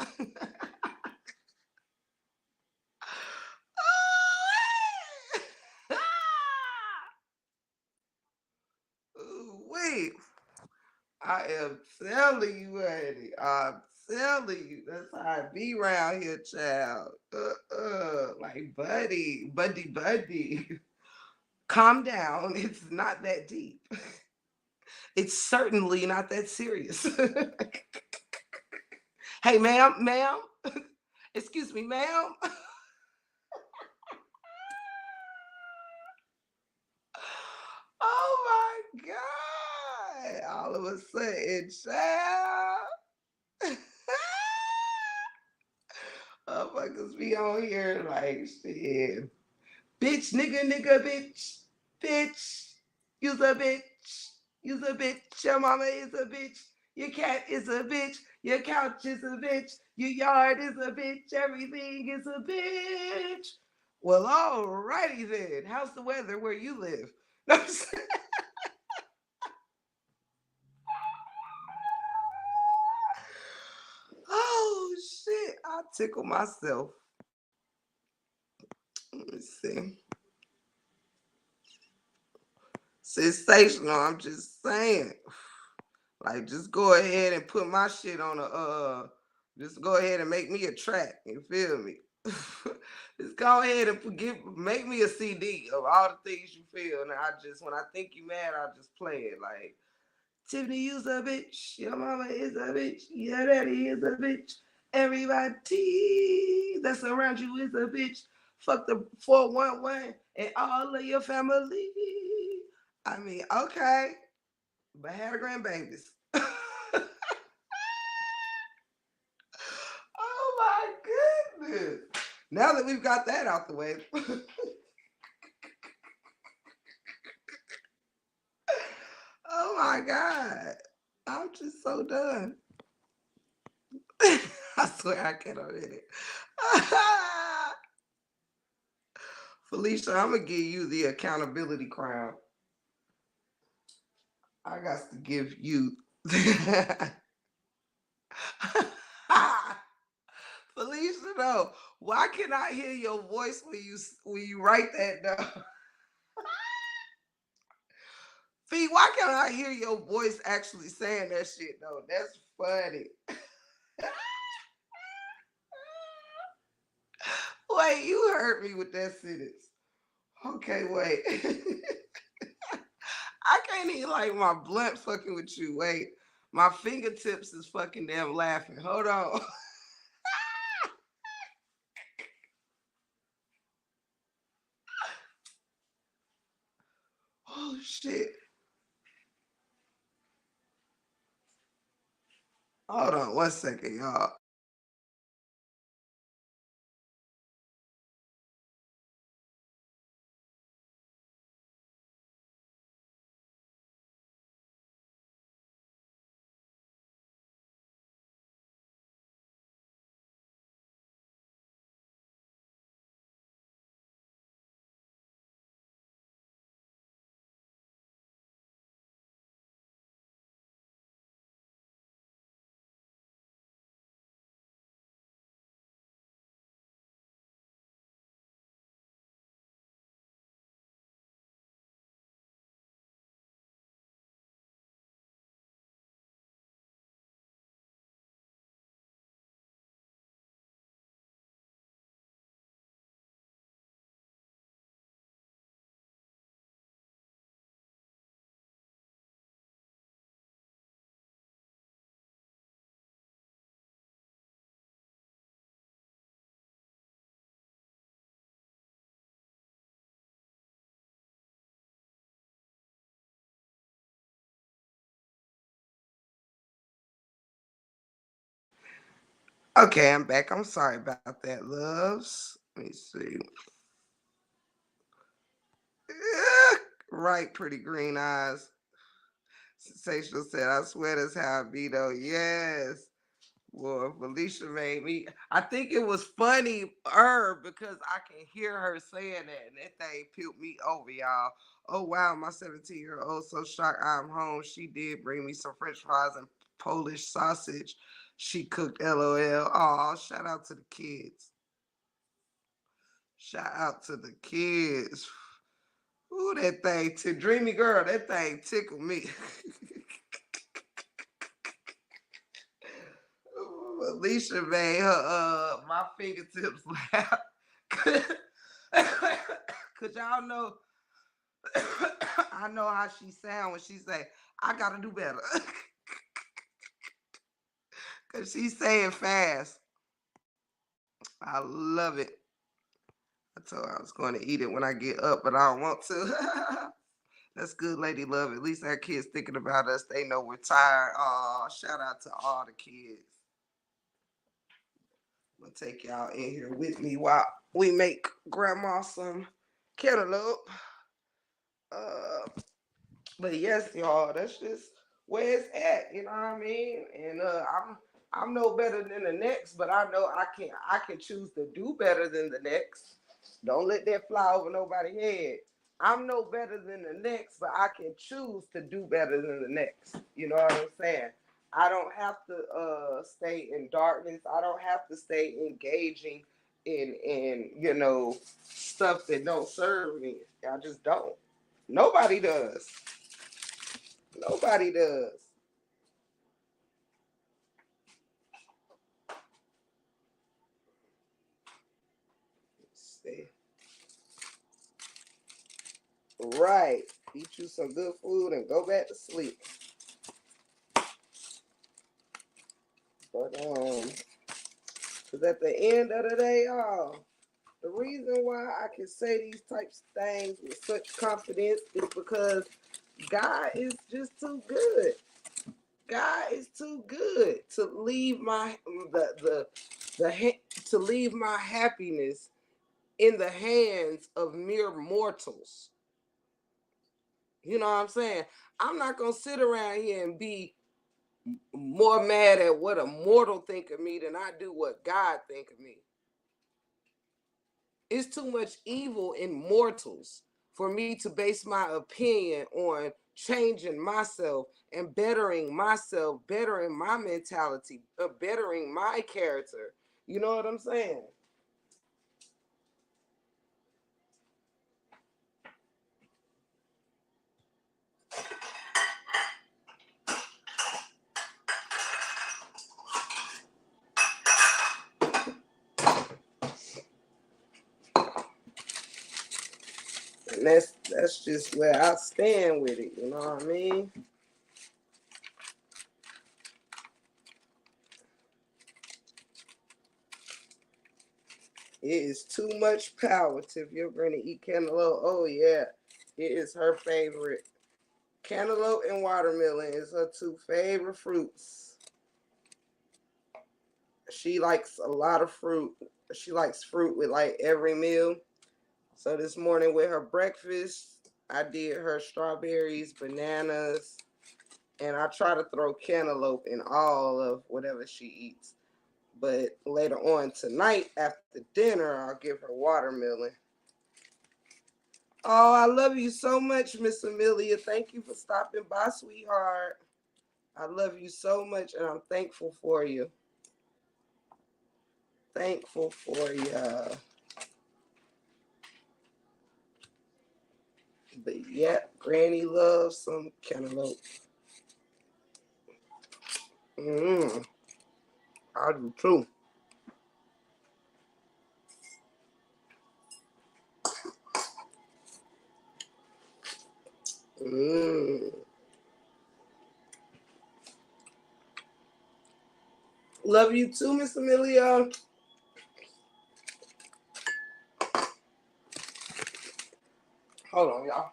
Wait. I am telling you, Eddie. I'm telling you. That's how I be around here, child. Like, buddy. Calm down. It's not that deep. It's certainly not that serious. Hey, ma'am. Excuse me, ma'am. Oh my God. All of a sudden, child. Motherfuckers be on here like shit. Bitch, nigga, bitch. Bitch. You's a bitch. You's a bitch. Your mama is a bitch. Your cat is a bitch. Your couch is a bitch. Your yard is a bitch. Everything is a bitch. Well, alrighty then. How's the weather where you live? Oh shit. I tickle myself. Let me see. Sensational. I'm just saying. Like, just go ahead and put my shit on just go ahead and make me a track. You feel me? Just go ahead and make me a CD of all the things you feel. And when I think you mad, I'll just play it. Like, Tiffany, you's a bitch. Your mama is a bitch. Your daddy is a bitch. Everybody that's around you is a bitch. Fuck the 411 and all of your family. I mean, okay, but had a grandbabies. Oh my goodness. Now that we've got that out the way. Oh my God. I'm just so done. I swear I cannot hit it. Felicia, I'm going to give you the accountability crown. I got to give you Felicia, no. Why can I hear your voice when you write that down? Fee, why can't I hear your voice actually saying that shit though? That's funny. Wait, you hurt me with that sentence. Okay, wait. I can't even like my blunt fucking with you. Wait. My fingertips is fucking damn laughing. Hold on. Oh shit. Hold on 1 second, y'all. Okay, I'm back. I'm sorry about that, loves. Let me see. Right, pretty green eyes. Sensational said, I swear that's how I be though. Yes. Well, Felicia made me. I think it was funny her because I can hear her saying that, and that thing peeled me over, y'all. Oh wow, my 17-year-old so shocked I'm home. She did bring me some French fries and Polish sausage. She cooked. LOL. Oh, shout out to the kids. Shout out to the kids. Ooh, that thing, dreamy girl. That thing tickled me. Alicia made her my fingertips laugh. Cause y'all know I know how she sound when she say, I gotta do better. Cause she saying fast. I love it. I told her I was going to eat it when I get up, but I don't want to. That's good, lady love. At least our kids thinking about us. They know we're tired. Oh, shout out to all the kids. I'm gonna take y'all in here with me while we make grandma some cantaloupe. Uh, but yes, y'all, that's just where it's at. You know what I mean? And I'm no better than the next, but I know I can choose to do better than the next. Don't let that fly over nobody's head. I'm no better than the next, but I can choose to do better than the next. You know what I'm saying? I don't have to stay in darkness. I don't have to stay engaging in stuff that don't serve me. I just don't. Nobody does. Nobody does. Stay right. Eat you some good food and go back to sleep. But cause at the end of the day, the reason why I can say these types of things with such confidence is because God is just too good. God is too good to leave my the to leave my happiness in the hands of mere mortals. You know what I'm saying? I'm not gonna sit around here and be more mad at what a mortal think of me than I do what God think of me. It's too much evil in mortals. for me to base my opinion on changing myself and bettering myself, bettering my mentality, bettering my character. You know what I'm saying? And that's just where I stand with it. You know what I mean? It is too much power. If you're going to eat cantaloupe, oh yeah, it is her favorite. Cantaloupe and watermelon is her two favorite fruits. She likes a lot of fruit. She likes fruit with like every meal. So this morning with her breakfast, I did her strawberries, bananas, and I try to throw cantaloupe in all of whatever she eats. But later on tonight, after dinner, I'll give her watermelon. Oh, I love you so much, Miss Amelia. Thank you for stopping by, sweetheart. I love you so much, and I'm thankful for you. Thankful for you. But yeah, Granny loves some cantaloupe. Mmm, I do too. Mmm. Love you too, Miss Amelia. Hold on, y'all.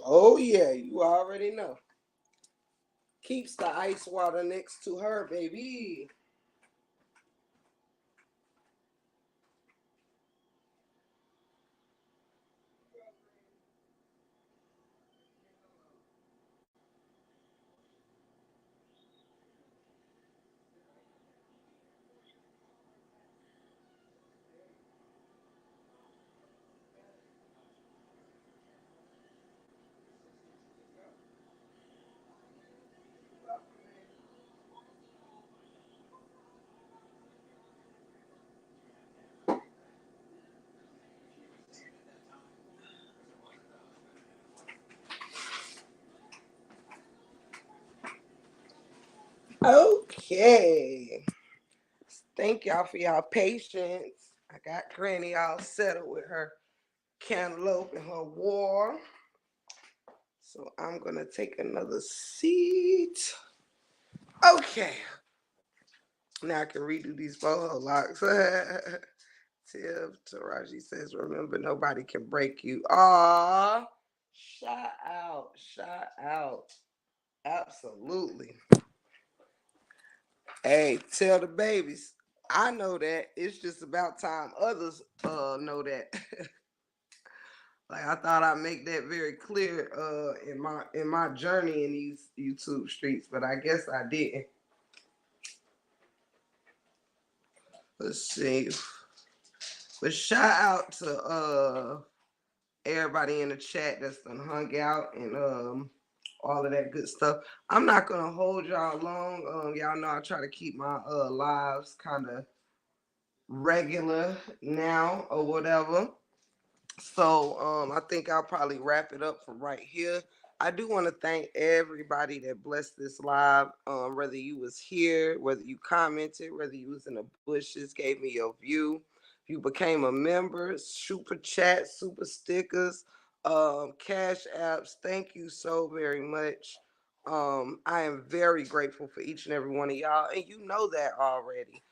Oh yeah, you already know. Keeps the ice water next to her, baby. Okay. Thank y'all for y'all patience. I got Granny all settled with her cantaloupe and her war. So I'm gonna take another seat. Okay. Now I can redo these photo locks. Tiff Taraji says, remember nobody can break you. Aw. Shout out. Shout out. Absolutely. Hey, tell the babies. I know that. It's just about time others know that. Like I thought I'd make that very clear in my journey in these YouTube streets, but I guess I didn't. Let's see. But shout out to everybody in the chat that's done hung out and all of that good stuff. I'm not gonna hold y'all long. Y'all know I try to keep my lives kind of regular now or whatever. So I think I'll probably wrap it up from right here. I do want to thank everybody that blessed this live. Whether you was here, whether you commented, whether you was in the bushes, gave me your view. If you became a member, super chat, super stickers, cash apps. Thank you so very much. I am very grateful for each and every one of y'all, and you know that already.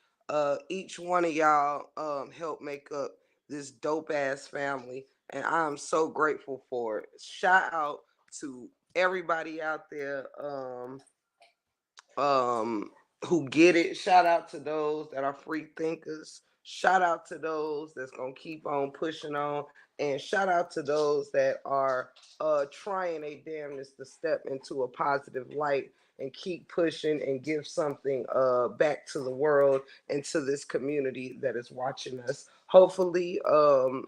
Each one of y'all helped make up this dope ass family, and I'm so grateful for it. Shout out to everybody out there um who get it. Shout out to those that are free thinkers. Shout out to those that's gonna keep on pushing on. And shout out to those that are trying a damnness to step into a positive light and keep pushing and give something back to the world and to this community that is watching us. Hopefully, you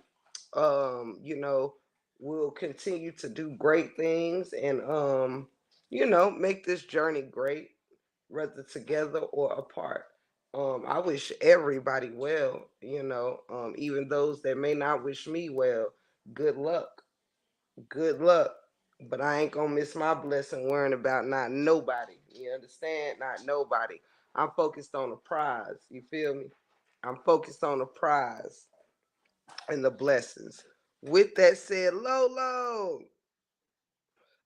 know, we'll continue to do great things and, you know, make this journey great, whether together or apart. I wish everybody well, you know, even those that may not wish me well, good luck, good luck. But I ain't gonna miss my blessing worrying about not nobody. You understand? Not nobody. I'm focused on the prize. You feel me? I'm focused on the prize and the blessings. With that said, Lolo,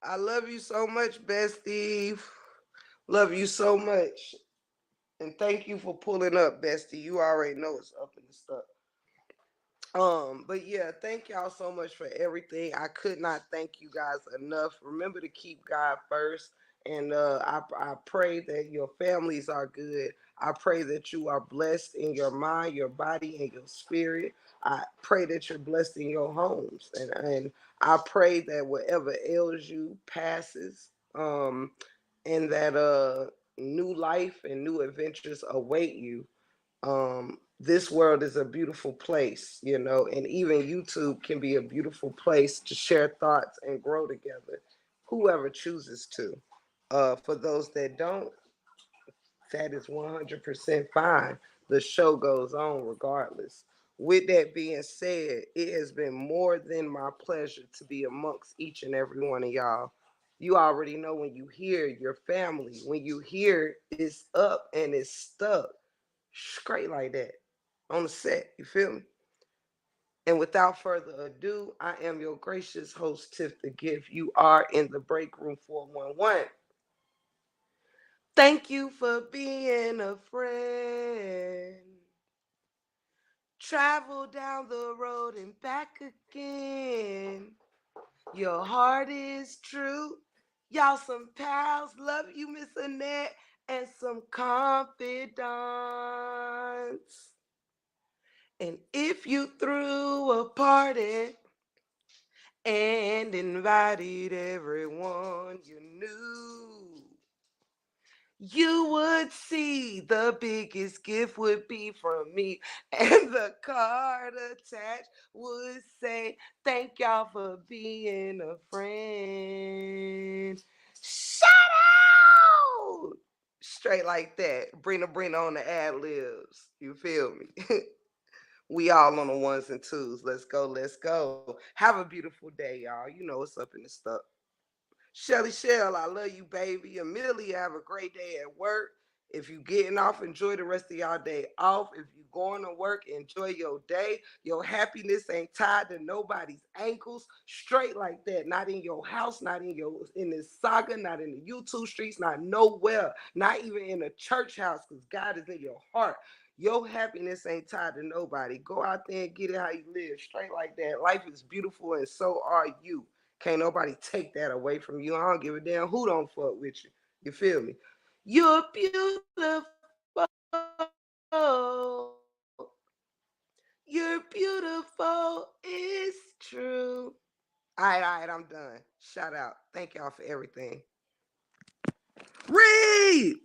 I love you so much, bestie. Love you so much. And thank you for pulling up, bestie. You already know it's up in the stuff. But yeah, thank y'all so much for everything. I could not thank you guys enough. Remember to keep God first. And I pray that your families are good. I pray that you are blessed in your mind, your body, and your spirit. I pray that you're blessed in your homes. And I pray that whatever ails you passes. And that new life and new adventures await you. This world is a beautiful place, you know, and even YouTube can be a beautiful place to share thoughts and grow together, whoever chooses to. For those that don't, that is 100% fine. The show goes on regardless. With that being said, it has been more than my pleasure to be amongst each and every one of y'all. You already know when you hear your family, when you hear it's up and it's stuck, straight like that on the set. You feel me? And without further ado, I am your gracious host, Tiff the Gift. You are in the break room 411. Thank you for being a friend. Travel down the road and back again. Your heart is true. Y'all some pals. Love you, Miss Annette. And some confidants. And if you threw a party and invited everyone you knew, you would see the biggest gift would be from me. And the card attached would say, thank y'all for being a friend. Shout out! Straight like that. Bring on the ad libs. You feel me? We all on the ones and twos. Let's go, let's go. Have a beautiful day, y'all. You know what's up in the stuff. Shelly Shell, I love you, baby. Amelia, have a great day at work. If you getting off, enjoy the rest of y'all day off. If you going to work, enjoy your day. Your happiness ain't tied to nobody's ankles. Straight like that. Not in your house, not in this saga, not in the YouTube streets, not nowhere. Not even in a church house, because God is in your heart. Your happiness ain't tied to nobody. Go out there and get it how you live. Straight like that. Life is beautiful and so are you. Can't nobody take that away from you. I don't give a damn who don't fuck with you. You feel me? You're beautiful. You're beautiful. It's true. All right, I'm done. Shout out. Thank y'all for everything. Read!